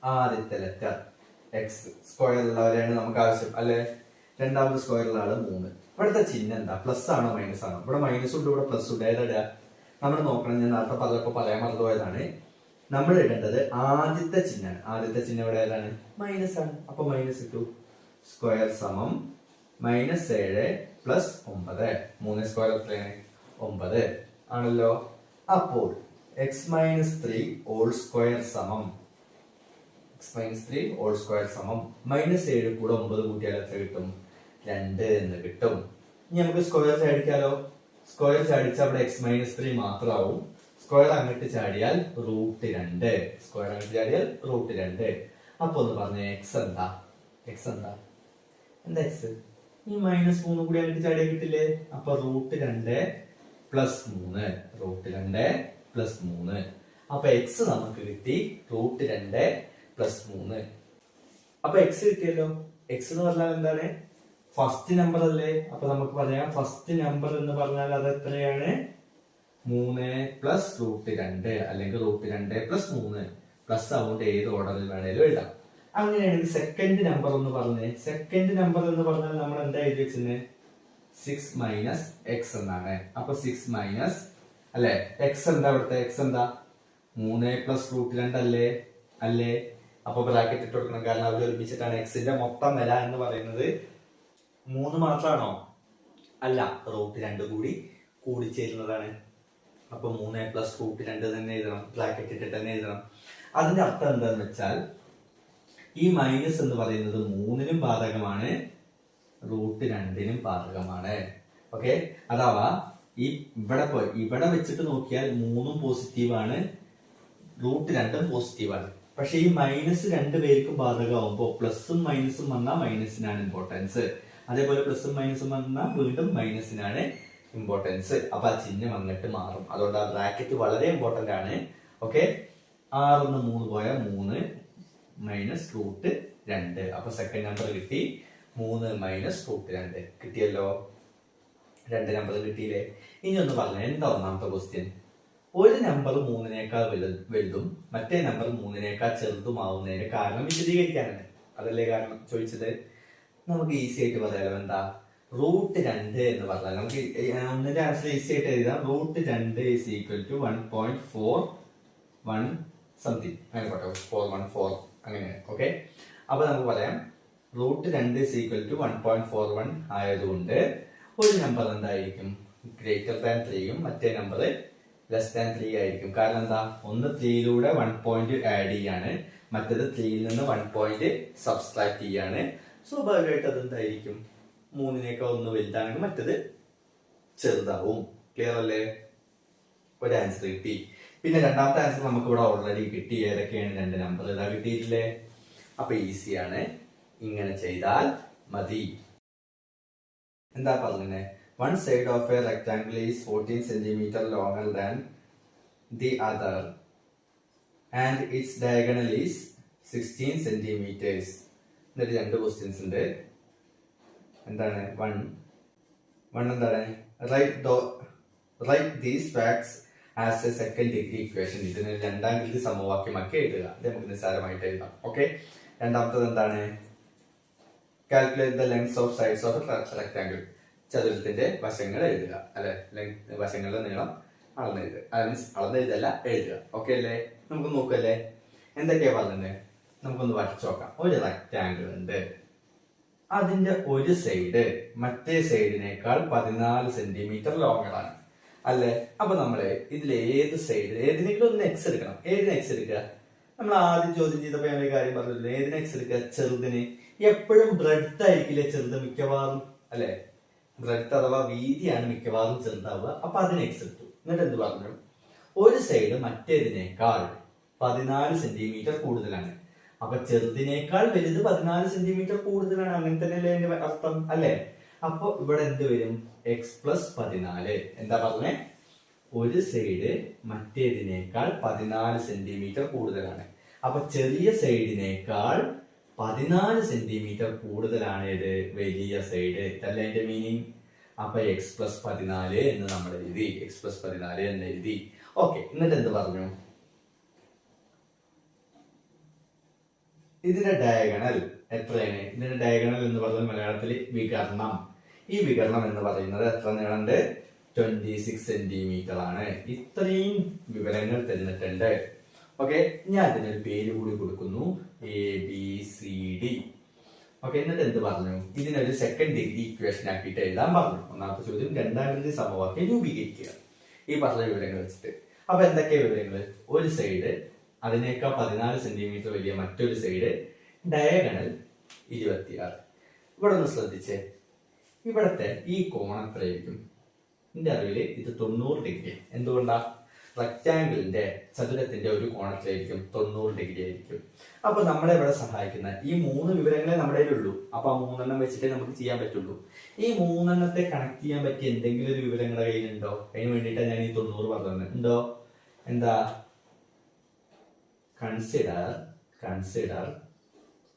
ആദ്യത്തെ ലെറ്റർ എക്സ് സ്ക്വയറിലുള്ളവരെയാണ് നമുക്ക് ആവശ്യം അല്ലെ. രണ്ടാമത്തെ സ്ക്വയറിലുള്ള ആള് 3. ഇവിടുത്തെ ചിഹ്നം എന്താ, പ്ലസ് ആണോ മൈനസ് ആണോ, ഇവിടെ മൈനസ് ഉണ്ട്, ഇവിടെ പ്ലസ് ഉണ്ട്, ഏതാ നമ്മൾ നോക്കണം. ഞാൻ നേരത്തെ പറഞ്ഞപ്പോ പറയാൻ മറന്നുപോയതാണ്. നമ്മൾ ഇടേണ്ടത് ആദ്യത്തെ ചിഹ്നമാണ്. ആദ്യത്തെ ചിഹ്നം ഇവിടെ ഏതാണ്, മൈനസ് ആണ്. അപ്പൊ മൈനസ് ഇട്ടു. സ്ക്വയർ സമം -7 പ്ലസ് 9. 3 സ്ക്വയർ എത്രയാണ്, 9 ആണല്ലോ. അപ്പോൾ എക്സ് മൈനസ് 3 ഹോൾ സ്ക്വയർ സമം -3 ഹോൾ സ്ക്വയർ സമം -7 കൂടെ 9 കൂട്ടിയാൽ എത്ര കിട്ടും, 2 എന്ന് കിട്ടും. ഇനി നമുക്ക് സ്ക്വയർ ചാടിക്കാലോ. സ്ക്വയർ ചാടിച്ചാൽ അവിടെ -3 മാത്രമാവും. സ്ക്വയർ അങ്ങോട്ട് ചാടിയാൽ √2. സ്ക്വയർ അങ്ങോട്ട് ചാടിയാൽ √2. അപ്പൊ ഒന്ന് പറഞ്ഞ എക്സ് എന്താ, എന്താ എക്സ്, ഈ -3 കൂടി അങ്ങോട്ട് ചാടിയാൽ കിട്ടില്ലേ. അപ്പൊ √2 പ്ലസ് 3, √2 പ്ലസ് 3. അപ്പൊ എക്സ് നമുക്ക് കിട്ടി √2 പ്ലസ് 3. അപ്പൊ എക്സ് കിട്ടിയല്ലോ. എക്സ് എന്ന് പറഞ്ഞാൽ എന്താണ്, ഫസ്റ്റ് നമ്പർ അല്ലേ. അപ്പൊ നമുക്ക് പറയാം ഫസ്റ്റ് നമ്പർ എന്ന് പറഞ്ഞാൽ അത് എത്രയാണ്, 3 പ്ലസ് √2 അല്ലെങ്കിൽ √2 പ്ലസ് 3. പ്ലസ് ആവുകൊണ്ട് ഏത് ഓർഡറിൽ വേണേലും എഴുതാം. അങ്ങനെയാണെങ്കിൽ സെക്കൻഡ് നമ്പർ എന്ന് പറഞ്ഞേ, സെക്കൻഡ് നമ്പർ എന്ന് പറഞ്ഞാൽ നമ്മൾ എന്താ എഴുതി വെച്ചത്, 6 മൈനസ് എക്സ് എന്നാണ്. അപ്പൊ 6 മൈനസ് അല്ലെ, എക്സ് എന്താ, ഇവിടുത്തെ എക്സ് എന്താ, 3 പ്ലസ് √2 അല്ലേ. അപ്പൊ ബ്രാക്കറ്റ് ഇട്ട് കൊടുക്കണം, കാരണം അവർ ഒരുമിച്ചിട്ടാണ്. എക്സിന്റെ മൊത്തം വില എന്ന് പറയുന്നത് 3 മാത്രമാണോ, അല്ല, √2 കൂടി ചേരുന്നതാണ്. അപ്പൊ 3 പ്ലസ് √2 തന്നെ എഴുതണം, ബ്രാക്കറ്റ് ഇട്ടിട്ട് തന്നെ എഴുതണം. അതിന്റെ അർത്ഥം എന്താന്ന് വെച്ചാൽ ഈ മൈനസ് എന്ന് പറയുന്നത് 3നും ബാധകമാണ്, √2നും ബാധകമാണ്. ഓക്കെ, അഥവാ ഈ ഇവിടെ വെച്ചിട്ട് നോക്കിയാൽ 3ഉം പോസിറ്റീവാണ്, √2 പോസിറ്റീവാണ്. പക്ഷെ ഈ മൈനസ് 2 പേർക്കും ബാധകമാകുമ്പോ പ്ലസും മൈനസും വന്നാൽ മൈനസിനാണ് ഇമ്പോർട്ടൻസ്. അതേപോലെ പ്ലസും മൈനസും വന്നാൽ വീണ്ടും മൈനസിനാണ് ഇമ്പോർട്ടൻസ്. അപ്പൊ ആ ചിഹ്നം അങ്ങോട്ട് മാറും. അതുകൊണ്ട് ആ ബ്രാക്കറ്റ് വളരെ ഇമ്പോർട്ടന്റ് ആണ്. ഓക്കെ, 6 3 പോയാൽ 3 മൈനസ് √2. അപ്പൊ സെക്കൻഡ് നമ്പർ കിട്ടി, 3 മൈനസ് √2 കിട്ടിയല്ലോ. 2 നമ്പർ കിട്ടിയില്ലേ. ഇനി ഒന്ന് പറഞ്ഞ എന്താ ഒന്നാമത്തെ ക്വസ്റ്റ്യൻ, ഒരു നമ്പർ 3നേക്കാൾ വലുതും മറ്റേ നമ്പർ 3നേക്കാൾ ചെറുതുമാവുന്നതിന് കാരണം വിശദീകരിക്കാനാണ്. അതല്ലേ കാരണം ചോദിച്ചത്. നമുക്ക് ഈസി ആയിട്ട് പറയാലോ. എന്താ, √2 എന്ന് പറഞ്ഞാൽ നമുക്ക് ഒന്നിന്റെ ആൻസർ ഈസി ആയിട്ട് എഴുതാം. √2 is equal to 1.41 സംതിങ്, അങ്ങനെ പോട്ടെ, 414 അങ്ങനെയാണ്. ഓക്കെ, അപ്പൊ നമുക്ക് പറയാം √2 is equal to 1.41 ആയതുകൊണ്ട് ഒരു നമ്പർ എന്തായിരിക്കും, ഗ്രേറ്റർ ദാൻ 3യും മറ്റേ നമ്പർ ലെസ് ദാൻ 3 ആയിരിക്കും. കാരണം എന്താ, ഒന്ന് 3യിലൂടെ 1 പോയിന്റ് ആഡ് ചെയ്യാണ്, മറ്റേത് 3യിൽ നിന്ന് 1 പോയിന്റ് സബ്സ്ട്രാക്ട് ചെയ്യാണ്. സ്വാഭാവികമായിട്ട് അതെന്തായിരിക്കും, 3നേക്കാൾ ഒന്ന് വലുതാണെങ്കിൽ മറ്റേത് ചെറുതാവും. ക്ലിയർ അല്ലേ. ഒരു ആൻസർ കിട്ടി. പിന്നെ രണ്ടാമത്തെ ആൻസർ നമുക്ക് ഇവിടെ ഓൾറെഡി കിട്ടി. ഏതൊക്കെയാണ് രണ്ട് നമ്പർ ഇതാ കിട്ടിയിട്ടില്ലേ? അപ്പൊ ഈസിയാണ്, ഇങ്ങനെ ചെയ്താൽ മതി. എന്താ പറഞ്ഞേ? One side of a rectangle is 14 centimetre longer than the other and its diagonal is 16 centimetres. എന്നിട്ട് രണ്ട് ക്വസ്റ്റ്യൻസ് ഉണ്ട്. എന്താണ്? വൺ എന്താണ്? Write these facts as a second degree equation. ഇതിന് രണ്ടാം ഡിഗ്രി സമവാക്യമാക്കി എഴുതുക. ഇത് നമുക്ക് നിസ്സാരമായിട്ട് എഴുതാം. ഓക്കെ. രണ്ടാമത്തത് എന്താണ്? Calculate the length of sides of rectangle. ചതുരത്തിന്റെ വശങ്ങൾ എഴുതുക, അല്ലെ? വശങ്ങളുടെ നീളം അളന്നെഴുതുക. അളന്നെഴുതല്ല, എഴുതുക. ഓക്കെ അല്ലേ? നമുക്ക് നോക്കല്ലേ എന്തൊക്കെയാ പറഞ്ഞത്? നമുക്കൊന്ന് വരച്ചു നോക്കാം. ഒരു റെക്ടാംഗിൾ ഉണ്ട്. അതിന്റെ ഒരു സൈഡ് മറ്റേ സൈഡിനേക്കാൾ 14 സെന്റിമീറ്റർ ലോങ്ങർ ആണ്, അല്ലെ? അപ്പൊ നമ്മള് ഇതിൽ ഏത് സൈഡ്, ഏതിനെങ്കിലും ഒന്ന് എക്സ് എടുക്കണം. ഏതിന് എക്സ് എടുക്കുക? നമ്മൾ ആദ്യം ചോദ്യം ചെയ്തപ്പോ ഞാൻ ഒരു കാര്യം പറഞ്ഞില്ലേ, ഏതിന് എക്സ് എടുക്കുക? ചെറുതിന്. എപ്പോഴും ബ്രെഡ്ത്ത് ആയിരിക്കില്ലേ ചെറുത് മിക്കവാറും, അല്ലെ? ബ്രെഡ്ത്ത് അഥവാ വീതിയാണ് മിക്കവാറും ചെറുതാവുക. അപ്പൊ അതിന് എക്സ് എടുത്തു. എന്നിട്ട് എന്ത് പറഞ്ഞു? ഒരു സൈഡ് മറ്റേതിനേക്കാൾ 14 സെന്റിമീറ്റർ കൂടുതലാണ്. അപ്പൊ ചെറുതിനേക്കാൾ വലുത് 14 സെന്റിമീറ്റർ കൂടുതലാണ്. അങ്ങനെ തന്നെയല്ലേ അതിന്റെ അർത്ഥം, അല്ലെ? അപ്പൊ ഇവിടെ എന്ത് വരും? X plus 14. എന്താ പറഞ്ഞേ? ഒരു സൈഡ് മറ്റേതിനേക്കാൾ 14 സെന്റിമീറ്റർ കൂടുതലാണ്. അപ്പൊ ചെറിയ സൈഡിനേക്കാൾ 14 സെന്റിമീറ്റർ കൂടുതലാണ് ഇത് വലിയ സൈഡ്. ഇതല്ലേ അതിന്റെ മീനിങ്? അപ്പൊ എക്സ് പ്ലസ് 14 എന്ന് നമ്മൾ എഴുതി. എക്സ് പ്ലസ് 14 എന്ന് എഴുതി. ഓക്കെ. എന്നിട്ട് എന്ത് പറഞ്ഞു? ഇതിന്റെ ഡയഗണൽ എത്രയാണ്? ഇതിന്റെ ഡയഗണൽ എന്ന് പറഞ്ഞാൽ മലയാളത്തിൽ വികർണം. ഈ വികരണം എന്ന് പറയുന്നത് എത്ര നീളമുണ്ട്? 26 സെന്റിമീറ്റർ ആണ്. ഇത്രയും വിവരങ്ങൾ തന്നിട്ടുണ്ട്. ഓക്കെ. ഞാൻ അതിനൊരു പേര് കൂടി കൊടുക്കുന്നു, ABCD. ഓക്കെ. എന്നിട്ട് എന്ത് പറഞ്ഞു? ഇതിനൊരു സെക്കൻഡ് ഡിഗ്രി ഇക്വേഷൻ ആക്കിയിട്ട് എഴുതാൻ പറഞ്ഞു. ഒന്നാമത്തെ ചോദ്യം രണ്ടാം ഡിഗ്രി സമവാക്യം രൂപീകരിക്കുക ഈ പറഞ്ഞ വിവരങ്ങൾ വെച്ചിട്ട്. അപ്പൊ എന്തൊക്കെയാ വിവരങ്ങൾ? ഒരു സൈഡ്, അതിനേക്കാൾ 14 സെന്റിമീറ്റർ വലിയ മറ്റൊരു സൈഡ്, ഡയഗണൽ 26. ഇവിടെ ഒന്ന് ശ്രദ്ധിച്ചേ. ഇവിടത്തെ ഈ കോണം എത്രയായിരിക്കും? എന്റെ അറിവില് ഇത് 90 ഡിഗ്രി. എന്തുകൊണ്ടാ? റെക്ടാംഗിളിന്റെ, ചതുരത്തിന്റെ ഒരു കോണത്തിലായിരിക്കും 90 ഡിഗ്രി ആയിരിക്കും. അപ്പൊ നമ്മളെ ഇവിടെ സഹായിക്കുന്ന ഈ 3 വിവരങ്ങളെ നമ്മുടെ ഉള്ളൂ. അപ്പൊ ആ 3 വെച്ചിട്ടേ നമുക്ക് ചെയ്യാൻ പറ്റുള്ളൂ. ഈ 3 കണക്ട് ചെയ്യാൻ പറ്റിയ എന്തെങ്കിലും ഒരു വിവരങ്ങളുടെ കയ്യിലുണ്ടോ? അതിന് വേണ്ടിയിട്ടാണ് ഞാൻ ഈ 90 പറഞ്ഞത്. ഉണ്ടോ? എന്താ? Consider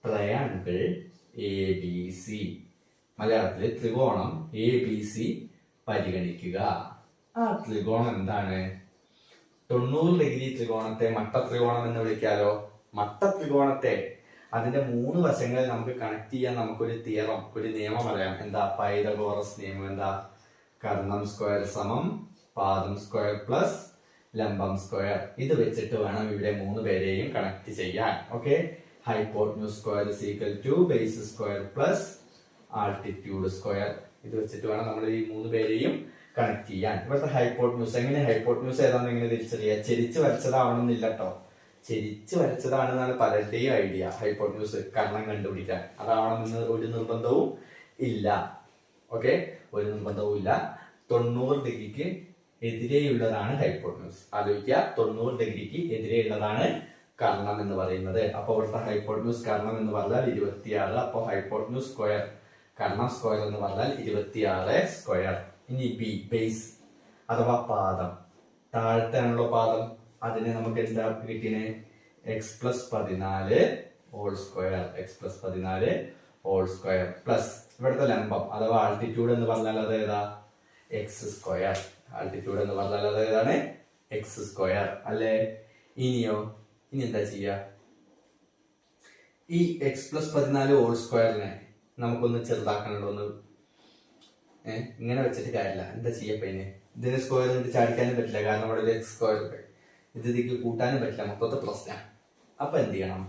triangle ABC. മലയാളത്തില് ത്രികോണം ABC പരിഗണിക്കുക. ആ ത്രികോണം എന്താണ്? 90 ഡിഗ്രി ത്രികോണത്തെ മട്ട ത്രികോണം എന്ന് വിളിക്കാലോ. മട്ട ത്രികോണത്തെ അതിന്റെ 3 വശങ്ങളിൽ നമുക്ക് കണക്ട് ചെയ്യാൻ നമുക്കൊരു തിയറം, ഒരു നിയമം അറിയാം. എന്താ? പൈതഗോറസ് നിയമം. എന്താ? കർണം സ്ക്വയർ സമം പാദം സ്ക്വയർ പ്ലസ് ലംബം സ്ക്വയർ. ഇത് വെച്ചിട്ട് വേണം ഇവിടെ 3 പേരെയും കണക്ട് ചെയ്യാൻ. Okay. Hypotenuse square is equal to base square plus altitude square. ഇത് വെച്ചിട്ട് വേണം നമ്മൾ ഈ 3 പേരെയും കണക്ട് ചെയ്യാൻ. ഇവിടുത്തെ ഹൈപ്പോട്ടന്യൂസ്, എങ്ങനെ ഹൈപ്പോട്ടന്യൂസ് ഏതാണെന്ന് എങ്ങനെ തിരിച്ചറിയാം? ചെരിച്ച് വരച്ചതാവണമെന്നില്ല കേട്ടോ. ചെരിച്ച് വരച്ചതാണെന്നാണ് പലരുടെയും ഐഡിയ. ഹൈപ്പോട്ടന്യൂസ് കർണം കണ്ടുപിടിക്കാൻ അതാവണമെന്ന് ഒരു നിർബന്ധവും ഇല്ല. ഓക്കെ. ഒരു നിർബന്ധവും ഇല്ല. 90 ഡിഗ്രിക്ക് എതിരെയുള്ളതാണ് ഹൈപ്പോട്ടന്യൂസ്. ആലോചിക്കുക, 90 ഡിഗ്രിക്ക് എതിരെയുള്ളതാണ് കർണം എന്ന് പറയുന്നത്. അപ്പൊ ഇവിടുത്തെ ഹൈപ്പോട്ടന്യൂസ് കർണം എന്ന് പറഞ്ഞാൽ 26. അപ്പൊ ഹൈപ്പോട്ടന്യൂസ് സ്ക്വയർ കർണം സ്ക്വയർ എന്ന് പറഞ്ഞാൽ 26 സ്ക്വയർ. ഇനി ബേസ് അഥവാ പാദം, താഴത്താണല്ലോ പാദം. അതിനെ നമുക്ക് എന്താ കിട്ടിയത്? X plus 14 whole square. X plus 14 whole square plus ഇവിടുത്തെ ലംബം അഥവാ ആൾട്ടിറ്റ്യൂഡ് എന്ന് പറഞ്ഞാൽ അത് ഏതാ? X square. ആൾട്ടിറ്റ്യൂഡ് എന്ന് പറഞ്ഞാൽ അത് ഏതാണ്? എക്സ് സ്ക്വയർ അല്ലേ? ഇനിയോ? ഇനി എന്താ ചെയ്യാ? ഈ എക്സ് പ്ലസ് 14 ഹോൾ സ്ക്വയറിനെ നമുക്കൊന്ന് ചെറുതാക്കണല്ലോ. ഒന്ന് ഇങ്ങനെ വെച്ചിട്ട് കാര്യമില്ല. എന്താ ചെയ്യപ്പോ ഇതിന് സ്ക്വയർ ചാടിക്കാനും പറ്റില്ല, കാരണം ഇവിടെ എക്സ് സ്ക്വയർ ഉണ്ട്. ഇതിലേക്ക് കൂട്ടാനും പറ്റില്ല, മൊത്തത്തെ പ്രശ്നം. അപ്പൊ എന്ത് ചെയ്യണം?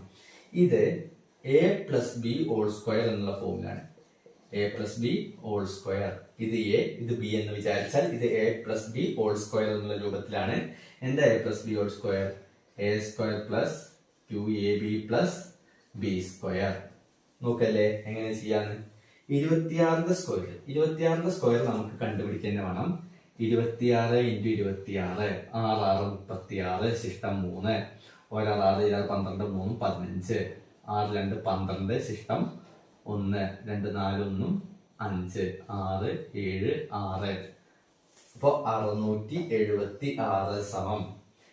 ഇത് a plus B whole square എന്നുള്ള ഫോമിലാണ്. A plus B whole square. ഇത് എ, ഇത് ബി എന്ന് വിചാരിച്ചാൽ ഇത് a plus B whole square എന്നുള്ള രൂപത്തിലാണ്. എന്താ a plus B whole square? A square plus 2ab plus b square. നോക്കല്ലേ എങ്ങനെ ചെയ്യാന്ന്? 26 സ്ക്വയർ നമുക്ക് കണ്ടുപിടിക്കാൻ വേണം. 26 ഇൻറ്റു 26 6 6 36 ശിഷ്ടം 3 ഒരാൾ 6 ഇയാൾ 12 3 15 6 2 12 ശിഷ്ടം 1 2 4 1 5 6 7 6 അപ്പൊ 676 സമം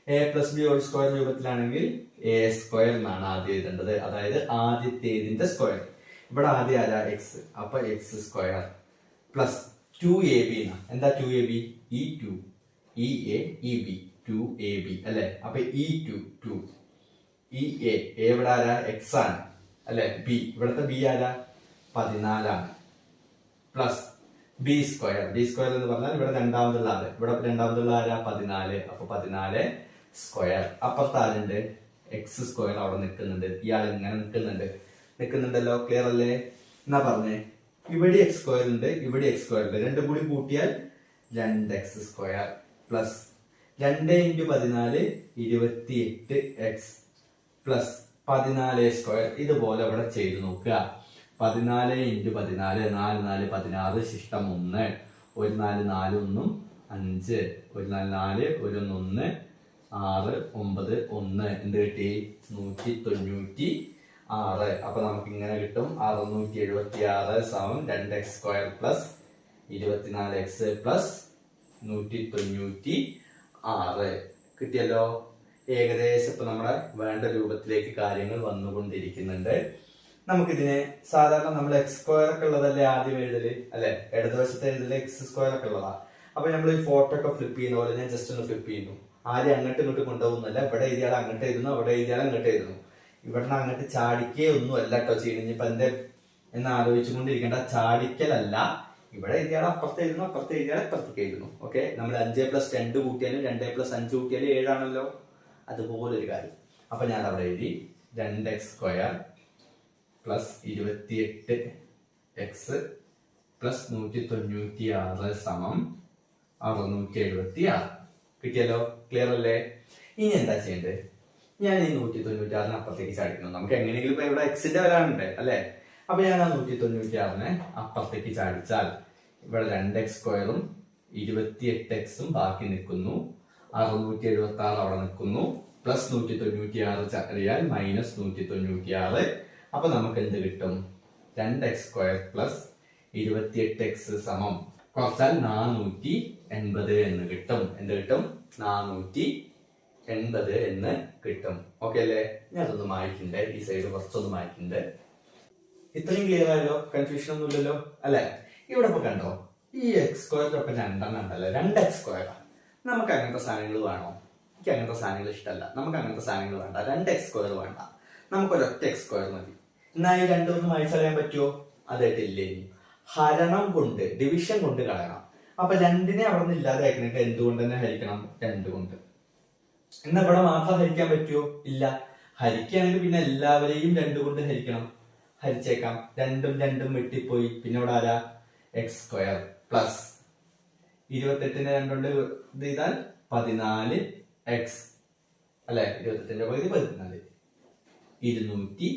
A plus B whole square രൂപത്തിലാണെങ്കിൽ എ സ്ക്വയർ എന്നാണ് ആദ്യം എഴുതേണ്ടത്. അതായത് ആദ്യത്തേതിന്റെ സ്ക്വയർ. ഇവിടെ ആദ്യം ആരാ എക്സ്, അപ്പൊ എക്സ് സ്ക്വയർ പ്ലസ് 2ab എന്താ 2ab e2 e a e b 2ab അല്ലെ. അപ്പൊ e2 2 e a ഇവിടെ ആരാ എക്സ് ആണ് അല്ലെ. ബി ഇവിടുത്തെ ബി ആരാ 14 ആണ് plus b square. B square എന്ന് പറഞ്ഞാൽ ഇവിടെ രണ്ടാമതുള്ള ആള്, ഇവിടെ രണ്ടാമതുള്ള ആരാ 14. അപ്പൊ 14 സ്ക്വയർ. അപ്പുറത്താരുണ്ട് എക്സ് സ്ക്വയർ അവിടെ നിൽക്കുന്നുണ്ട്. ഇയാൾ ഇങ്ങനെ നിൽക്കുന്നുണ്ടല്ലോ. ക്ലിയർ അല്ലേ? എന്നാ പറഞ്ഞേ ഇവിടെ എക്സ് സ്ക്വയർ ഉണ്ട്, ഇവിടെ എക്സ് സ്ക്വയർ ഉണ്ട്. രണ്ടും കൂടി കൂട്ടിയാൽ 2x square plus 2 into 14 28x plus 14 square. ഇതുപോലെ ഇവിടെ ചെയ്ത് നോക്കുക. 14 ഇൻറ്റു 14 4 4 16 ശിഷ്ടം 1 1 4 4 1 5 1 4 4 1 1 6 9 1 എന്ത് കിട്ടി 196. അപ്പൊ നമുക്ക് ഇങ്ങനെ കിട്ടും 676 സമം 2x square plus 24x plus 196 കിട്ടിയല്ലോ. ഏകദേശം ഇപ്പൊ നമ്മുടെ വേണ്ട രൂപത്തിലേക്ക് കാര്യങ്ങൾ വന്നുകൊണ്ടിരിക്കുന്നുണ്ട്. നമുക്കിതിനെ സാധാരണ നമ്മൾ എക്സ് സ്ക്വയർ ഒക്കെ ഉള്ളതല്ലേ ആദ്യം എഴുതല് അല്ലെ. ഇടതുവശത്തെ എഴുതല് എക്സ് സ്ക്വയർ ഒക്കെ ഉള്ളതാ. അപ്പൊ നമ്മൾ ഈ ഫോട്ടോ ഒക്കെ ഫ്ലിപ്പ് ചെയ്യുന്ന പോലെ ഞാൻ ജസ്റ്റ് ഒന്ന് ഫ്ലിപ്പ് ചെയ്യുന്നു. ആദ്യം അങ്ങോട്ട് ഇങ്ങോട്ട് കൊണ്ടുപോകുന്നല്ല. ഇവിടെ എഴുതിയാൽ അങ്ങോട്ട് എഴുതുന്നു, അവിടെ എഴുതിയാൽ അങ്ങോട്ട് എഴുതുന്നു. ഇവിടെ അങ്ങോട്ട് ചാടിക്കേ ഒന്നും അല്ല കേട്ടോ ചെയ്യണം. ഇനിയിപ്പൊ എന്ത് എന്ന് ആലോചിച്ചുകൊണ്ടിരിക്കേണ്ട. ചാടിക്കലല്ല. ഇവിടെ എഴുതിയാൽ അപ്പുറത്ത് എഴുതുന്നു, അപ്പുറത്ത് എഴുതിയാൽ അപ്പുറത്തേക്ക് എഴുതുന്നു. ഓക്കെ. നമ്മൾ 5 + 2 കൂട്ടിയാലും 2 + 5 കൂട്ടിയാലും 7 ആണല്ലോ. അതുപോലൊരു കാര്യം. അപ്പൊ ഞാൻ അവിടെ എഴുതി 2x square plus 28x plus 196 സമം 676. കിട്ടിയല്ലോ. ക്ലിയർ അല്ലേ? ഇനി എന്താ ചെയ്യേണ്ടത്? ഞാൻ ഈ 196 അപ്പുറത്തേക്ക് ചാടിക്കണം. നമുക്ക് എങ്ങനെയെങ്കിലും ഇപ്പൊ ഇവിടെ എക്സിന്റെ വരാനുണ്ട് അല്ലെ. അപ്പൊ ഞാൻ ആ 196 അപ്പുറത്തേക്ക് ചാടിച്ചാൽ ഇവിടെ 2x സ്ക്വയറും 28x ബാക്കി നിൽക്കുന്നു. 676 അവിടെ നിൽക്കുന്നു. പ്ലസ് 196 ചാടിയാൽ മൈനസ് 196. അപ്പൊ നമുക്ക് എന്ത് കിട്ടും? 2x സ്ക്വയർ പ്ലസ് 28x സമം കുറച്ചാൽ 480 എന്ന് കിട്ടും. എന്ത് കിട്ടും? 480 എന്ന് കിട്ടും. ഓക്കെ അല്ലേ? ഞാൻ അതൊന്ന് മായ്ക്കണ്ടേ. ഈ സൈഡ് കുറച്ചൊന്ന് മായ്ക്കണ്ടേ. ഇത്രയും ക്ലിയർ ആയല്ലോ? കൺഫ്യൂഷൻ ഒന്നും ഇല്ലല്ലോ അല്ലെ? ഇവിടെ ഇപ്പൊ കണ്ടോ ഈ എക്സ് സ്ക്വയറിനൊപ്പം 2 ഉണ്ടല്ലോ. 2x square. നമുക്ക് അങ്ങനത്തെ സാധനങ്ങൾ വേണോ? എനിക്ക് അങ്ങനത്തെ സാധനങ്ങൾ ഇഷ്ടമല്ല. നമുക്ക് അങ്ങനത്തെ സാധനങ്ങൾ വേണ്ട. 2x സ്ക്വയർ വേണ്ട. നമുക്കൊരൊറ്റ എക്സ് സ്ക്വയർ മതി. എന്നാൽ ഈ രണ്ടൊന്നും മായ്ച്ചറിയാൻ പറ്റുമോ? അതായിട്ടില്ലേ. ഹരണം കൊണ്ട് ഡിവിഷൻ കൊണ്ട് കളയണം. അപ്പൊ 2നെ അവിടെ നിന്ന് ഇല്ലാതെ ആക്കണമെങ്കിൽ എന്തുകൊണ്ട് തന്നെ ഹരിക്കണം? 2 കൊണ്ട്. എന്നാ ഇവിടെ മാത്രം ഹരിക്കാൻ പറ്റുമോ? ഇല്ല. ഹരിക്കുകയാണെങ്കിൽ പിന്നെ എല്ലാവരെയും 2 കൊണ്ട് ഹരിക്കണം. ഹരിച്ചേക്കാം. 2ഉം 2ഉം വെട്ടിപ്പോയി. പിന്നെ ഇവിടെ ആരാ? എക്സ് സ്ക്വയർ പ്ലസ് 28നെ 2 കൊണ്ട് ഇത് ചെയ്താൽ 14x അല്ലെ. 28ന്റെ പകുതി 14 240.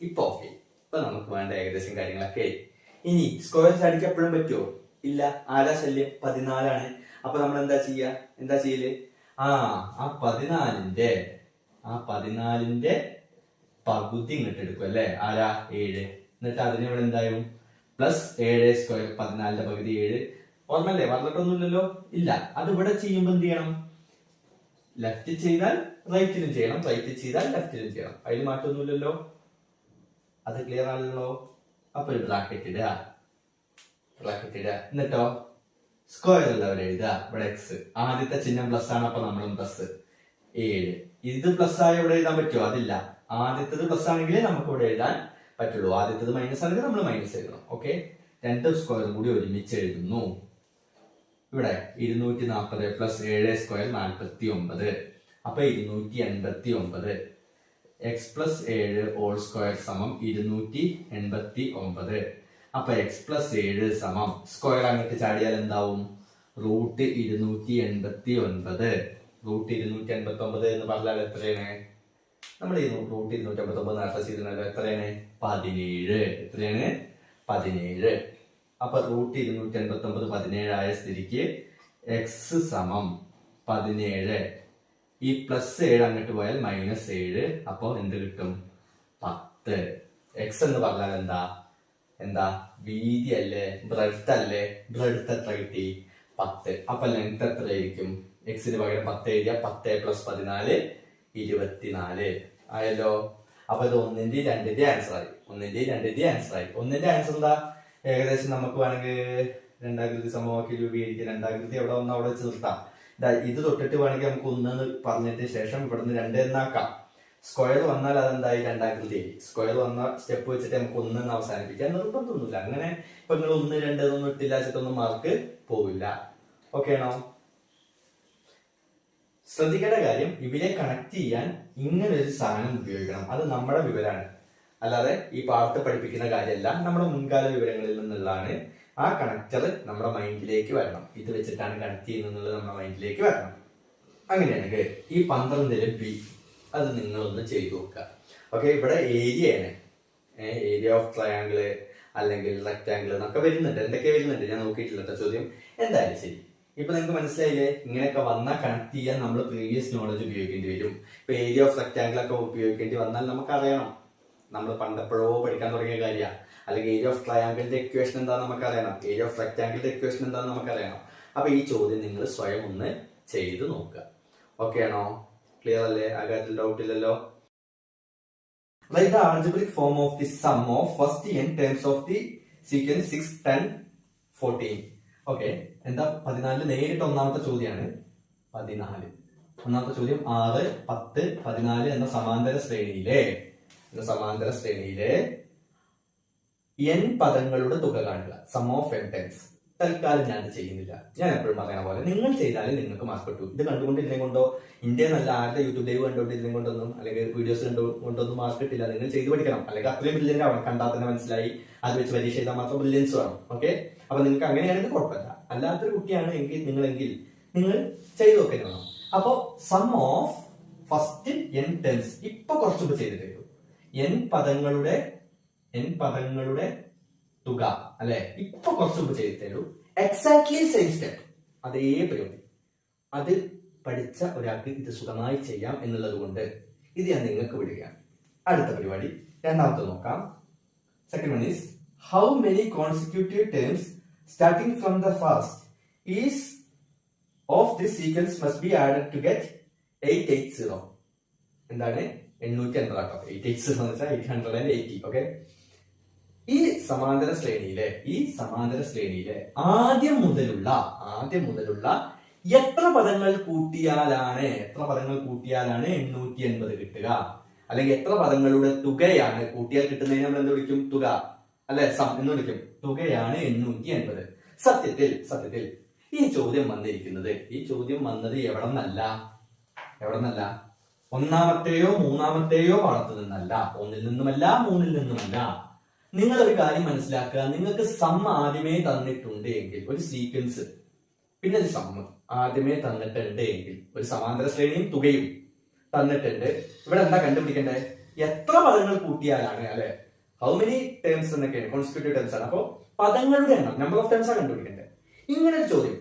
ഇപ്പൊ ഓക്കെ. ഇപ്പൊ നമുക്ക് വേണ്ട ഏകദേശം കാര്യങ്ങളൊക്കെ. ഇനി സ്ക്വയർ ചാടിക്ക് എപ്പോഴും പറ്റുമോ? ഇല്ല. ആരാ ശല്യം? 14 ആണ്. അപ്പൊ നമ്മൾ എന്താ ചെയ്യല്? ആ 14ന്റെ പകുതി ഇങ്ങോട്ട് എടുക്കും അല്ലെ. ആരാ? 7. എന്നിട്ട് അതിന് ഇവിടെ എന്തായും? Plus 7 square. 14ന്റെ പകുതി 7. ഓർമ്മല്ലേ? പറഞ്ഞിട്ടൊന്നുമില്ലല്ലോ. ഇല്ല. അത് ഇവിടെ ചെയ്യുമ്പോ എന്ത് ചെയ്യണം? ലെഫ്റ്റ് ചെയ്താൽ റൈറ്റിലും ചെയ്യണം, റൈറ്റ് ചെയ്താൽ ലെഫ്റ്റിലും ചെയ്യണം. അതിൽ മാറ്റമൊന്നുമില്ലല്ലോ. അത് ക്ലിയർ ആണല്ലോ. അപ്പൊ ഒരു ബ്രാക്കറ്റ് ഇടുക. എന്നിട്ടോ സ്ക്വയർ ഉള്ളവരെ എഴുതുക. ഇവിടെ എക്സ് ആദ്യത്തെ ചിഹ്നം പ്ലസ് ആണ്. അപ്പൊ നമ്മളും പ്ലസ് 7. ഇത് പ്ലസ് ആയ ഇവിടെ എഴുതാൻ പറ്റുമോ? അതില്ല. ആദ്യത്തേത് പ്ലസ് ആണെങ്കിലേ നമുക്ക് ഇവിടെ എഴുതാൻ പറ്റുള്ളൂ. ആദ്യത്തേത് മൈനസ് ആണെങ്കിൽ നമ്മൾ മൈനസ് എഴുതണം. ഓക്കെ. 2 സ്ക്വയറും കൂടി ഒരുമിച്ച് എഴുതുന്നു. ഇവിടെ 240 പ്ലസ് 7 സ്ക്വയർ 49. അപ്പൊ 289. എക്സ് പ്ലസ് 7 ഹോൾ സ്ക്വയർ സമം 289. അപ്പൊ എക്സ് പ്ലസ് 7 സമം സ്ക്വയർ അങ്ങോട്ട് ചാടിയാൽ എന്താവും? റൂട്ട് 289. റൂട്ട് 289 എന്ന് പറഞ്ഞാൽ എത്രയാണ്? നമ്മൾ റൂട്ട് 289 നേരത്തെ ചെയ്തിട്ടുണ്ടല്ലോ. എത്രയാണ്? 17. എത്രയാണ്? 17. അപ്പൊ √289 17 ആയ സ്ഥിതിക്ക് എക്സ് സമം 17, ഈ +7 അങ്ങോട്ട് പോയാൽ -7, അപ്പൊ എന്ത് കിട്ടും? 10. എക്സ് എന്ന് പറഞ്ഞാൽ എന്താ വീതി അല്ലേ, ബ്രെഡ്ത്ത് അല്ലേ? ബ്രെഡ്ത്ത് എത്ര കിട്ടി? 10. അപ്പൊ ലെങ്ത് എത്രയായിരിക്കും? എക്സിന് പകരം 10 എഴുതിയ 10 + 14 24 ആയല്ലോ. അപ്പൊ ഇത് 1ന്റെയും 2ന്റെയും ആൻസർ ആയി. 1ന്റെയും 2ന്റെയും ആൻസർ ആയി. 1ന്റെ ആൻസർ എന്താ? ഏകദേശം നമുക്ക് വേണമെങ്കിൽ രണ്ടാകൃതി സമവാക്യം രൂപീകരിക്കുക. രണ്ടാകൃതി എവിടെ വന്ന് അവിടെ വെച്ച് നിർത്താം. ഇത് തൊട്ടിട്ട് വേണമെങ്കിൽ നമുക്ക് 1 പറഞ്ഞതിന് ശേഷം ഇവിടുന്ന് 2 എന്നാക്കാം. സ്ക്വയർ വന്നാൽ അതെന്തായി? രണ്ടാകൃതി. സ്ക്വയർ വന്ന സ്റ്റെപ്പ് വെച്ചിട്ട് നമുക്ക് 1 അവസാനിപ്പിക്കാൻ നിർബന്ധമൊന്നുമില്ല. അങ്ങനെ ഇപ്പൊ നിങ്ങൾ 1, 2 എന്നൊന്നും ഇട്ടില്ല വെച്ചിട്ടൊന്നും മാർക്ക് പോവില്ല. ഓക്കെ ആണോ? ശ്രദ്ധിക്കേണ്ട കാര്യം, ഇവരെ കണക്ട് ചെയ്യാൻ ഇങ്ങനെ ഒരു സാധനം ഉപയോഗിക്കണം. അത് നമ്മുടെ വിവരമാണ്, അല്ലാതെ ഈ പാഠത്തെ പഠിപ്പിക്കുന്ന കാര്യമല്ല, നമ്മുടെ മുൻകാല വിവരങ്ങളിൽ നിന്നുള്ളതാണ്. ആ കണക്ടർ നമ്മുടെ മൈൻഡിലേക്ക് വരണം. ഇത് വെച്ചിട്ടാണ് കണക്ട് ചെയ്യുന്നത് നമ്മുടെ മൈൻഡിലേക്ക് വരണം. അങ്ങനെയാണെങ്കിൽ ഈ 12 ബി അത് നിങ്ങളൊന്ന് ചെയ്തു നോക്കുക. ഓക്കെ, ഇവിടെ ഏരിയയാണ്, ഏരിയ ഓഫ് ട്രയാങ്കിള് അല്ലെങ്കിൽ റെക്ടാങ്കിൾ എന്നൊക്കെ വരുന്നുണ്ട്. എന്തൊക്കെ വരുന്നുണ്ട് ഞാൻ നോക്കിയിട്ടില്ല ചോദ്യം. എന്തായാലും ശരി, ഇപ്പൊ നിങ്ങൾക്ക് മനസ്സിലായില്ലേ? ഇങ്ങനെയൊക്കെ വന്നാൽ കണക്ട് ചെയ്യാൻ നമ്മൾ പ്രീവിയസ് നോളജ് ഉപയോഗിക്കേണ്ടി വരും. ഇപ്പൊ ഏരിയ ഓഫ് റെക്ടാങ്കിൾ ഒക്കെ ഉപയോഗിക്കേണ്ടി വന്നാൽ നമുക്കറിയണം, നമ്മൾ പണ്ടെപ്പോഴോ പഠിക്കാൻ തുടങ്ങിയ കാര്യമാണ്. അല്ലെങ്കിൽ ഏരിയ ഓഫ് ട്രയാങ്കിളിന്റെ ഇക്വേഷൻ എന്താണെന്ന് നമുക്കറിയണം, ഏരിയ ഓഫ് റെക്ടാങ്കിളിന്റെ ഇക്വേഷൻ എന്താണെന്ന് നമുക്കറിയണം. അപ്പൊ ഈ ചോദ്യം നിങ്ങൾ സ്വയം ഒന്ന് ചെയ്ത് നോക്കുക. ഓക്കെ ആണോ? ക്ലിയർ അല്ലേ? ആ കാര്യത്തിൽ ഡൗട്ട് ഇല്ലല്ലോ? Write the algebraic form of the sum of first n terms of the sequence 6, 10, 14. Okay, എന്താ 14 നേരിട്ട് ഒന്നാമത്തെ ചോദ്യമാണ്. 14 ഒന്നാമത്തെ ചോദ്യം 6, 10, 14 എന്ന സമാന്തര ശ്രേണിയിലെ n പദങ്ങളുടെ തുക കാണുക. Sum of n times. തൽക്കാലം ഞാൻ ചെയ്യുന്നില്ല. ഞാൻ എപ്പോഴും പറയുന്ന പോലെ നിങ്ങൾ ചെയ്താലേ നിങ്ങൾക്ക് മാർക്ക് കിട്ടൂ. ഇത് കണ്ടുകൊണ്ടിരുന്നേ കൊണ്ടോ, ഇന്ത്യ നല്ല ആരുടെ യൂട്യൂബ് ലൈവ് കണ്ടുകൊണ്ടിരുന്നേ കൊണ്ടൊന്നും അല്ലെങ്കിൽ വീഡിയോസ് കണ്ടുകൊണ്ടൊന്നും മാർക്ക് കിട്ടില്ല. നിങ്ങൾ ചെയ്ത് പഠിക്കണം. അല്ലെങ്കിൽ അത്രയും ബ്രില്യന്റ് ആവണം. കണ്ടാൽ തന്നെ മനസ്സിലായി അത് വെച്ച് പരീക്ഷ ചെയ്താൽ മാത്രം ബ്രില്യൻസ് വേണം. ഓക്കെ, അപ്പൊ നിങ്ങൾക്ക് അങ്ങനെയാണെങ്കിൽ കുഴപ്പമില്ല. അല്ലാത്തൊരു കുട്ടിയാണ് എങ്കിൽ നിങ്ങൾ ചെയ്തു നോക്കാൻ വേണം. അപ്പോ sum of first n terms ഇപ്പൊ കുറച്ചുകൂടി ചെയ്തിട്ടേ ഉള്ളൂ. n പദങ്ങളുടെ തുക അല്ലെ, ഇപ്പൊ കുറച്ചുകൂടി ചെയ്തിട്ടേ. എക്സാക്ട്ലി സെയിം സ്റ്റെപ്പ്, അതേ പരിപാടി. അത് പഠിച്ച ഒരാൾക്ക് ഇത് സുഖമായി ചെയ്യാം എന്നുള്ളത് കൊണ്ട് ഇത് ഞാൻ നിങ്ങൾക്ക് വിടുകയാണ്. അടുത്ത പരിപാടി രണ്ടാമത്തെ നോക്കാം. Second one is how many consecutive terms starting from the first is of this sequence must be added to get 880. എന്താണ്? 880 ആട്ടോ. 880 എന്ന് വെച്ചാൽ 880. ഓക്കെ, ഈ സമാന്തര ശ്രേണിയിലെ ആദ്യം മുതലുള്ള എത്ര പദങ്ങൾ കൂട്ടിയാലാണ് 880 കിട്ടുക? അല്ലെങ്കിൽ എത്ര പദങ്ങളുടെ തുകയാണ് കൂട്ടിയാൽ കിട്ടുന്നതിന് നമ്മൾ എന്ത് വിളിക്കും? തുക അല്ലെ, സം എന്ന് വിളിക്കും. തുകയാണ് 880. സത്യത്തിൽ ഈ ചോദ്യം വന്നത് എവിടെന്നല്ല, ഒന്നാമത്തെയോ മൂന്നാമത്തെയോ പാഠത്തു നിന്നല്ല, 1ൽ നിന്നുമല്ല 3ൽ നിന്നുമല്ല. നിങ്ങൾ ഒരു കാര്യം മനസ്സിലാക്കുക. നിങ്ങൾക്ക് സം ആദ്യമേ തന്നിട്ടുണ്ട് എങ്കിൽ, ഒരു സീക്വൻസ് പിന്നെ ഒരു സം ആദ്യമേ തന്നിട്ടുണ്ട് എങ്കിൽ, ഒരു സമാന്തര ശ്രേണിയും തുകയും തന്നിട്ടുണ്ട്. ഇവിടെ എന്താ കണ്ടുപിടിക്കേണ്ടത്? എത്ര പദങ്ങൾ കൂട്ടിയാലാണ്, അല്ലെ, ഹൗ മെനി ടേംസ് എന്നൊക്കെയാണ്, കോൺസിക്യൂട്ടീവ് ടേംസ് ആണ്. അപ്പോ പദങ്ങളുടെ എണ്ണം, നമ്പർ ഓഫ് ടേംസ് ആണ് കണ്ടുപിടിക്കേണ്ടത്. ഇങ്ങനെ ഒരു ചോദ്യം,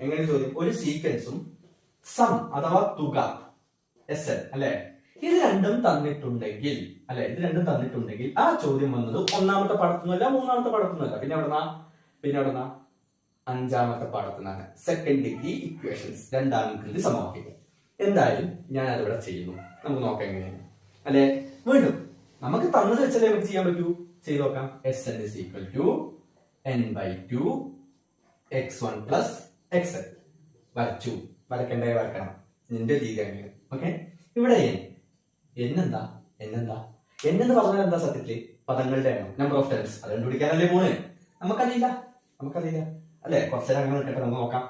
ഒരു സീക്വൻസും സം അഥവാ തുക SN അല്ലെ, ഇത് രണ്ടും തന്നിട്ടുണ്ടെങ്കിൽ ആ ചോദ്യം വന്നത് ഒന്നാമത്തെ പാഠത്തുനിന്നല്ല, മൂന്നാമത്തെ പാഠത്തുനിന്നല്ല, പിന്നെ എവിടെന്നാ? 5ാമത്തെ പാഠത്തുനിന്നാണ്. സെക്കൻഡ് ഡിഗ്രി ഇക്വേഷൻസ്, രണ്ടാകൃതി സമവാക്യങ്ങൾ. എന്തായാലും ഞാൻ അതിവിടെ ചെയ്യുന്നു. നമുക്ക് നോക്കാം എങ്ങനെയാണ് അല്ലെ. വീണ്ടും നമുക്ക് തന്നത് വെച്ചല്ലേ നമുക്ക് ചെയ്യാൻ പറ്റൂ. ചെയ്ത് നോക്കാം. SN is equal to n/2 x1 plus xn. വരക്കണം. നിന്റെ രീതി അങ്ങനെ. ഓക്കെ, ഇവിടെ എന്നെന്താ എന്ന് പറഞ്ഞാൽ എന്താ? സത്യത്തില് പദങ്ങളുടെ എണ്ണം, നമ്പർ ഓഫ് ടേംസ്. അത് കണ്ടുപിടിക്കാനല്ലേ പോണ്. നമുക്കറിയില്ല അല്ലെ. കുറച്ചേരം അങ്ങനെ നിൽക്കട്ടെ, നമുക്ക് നോക്കാം.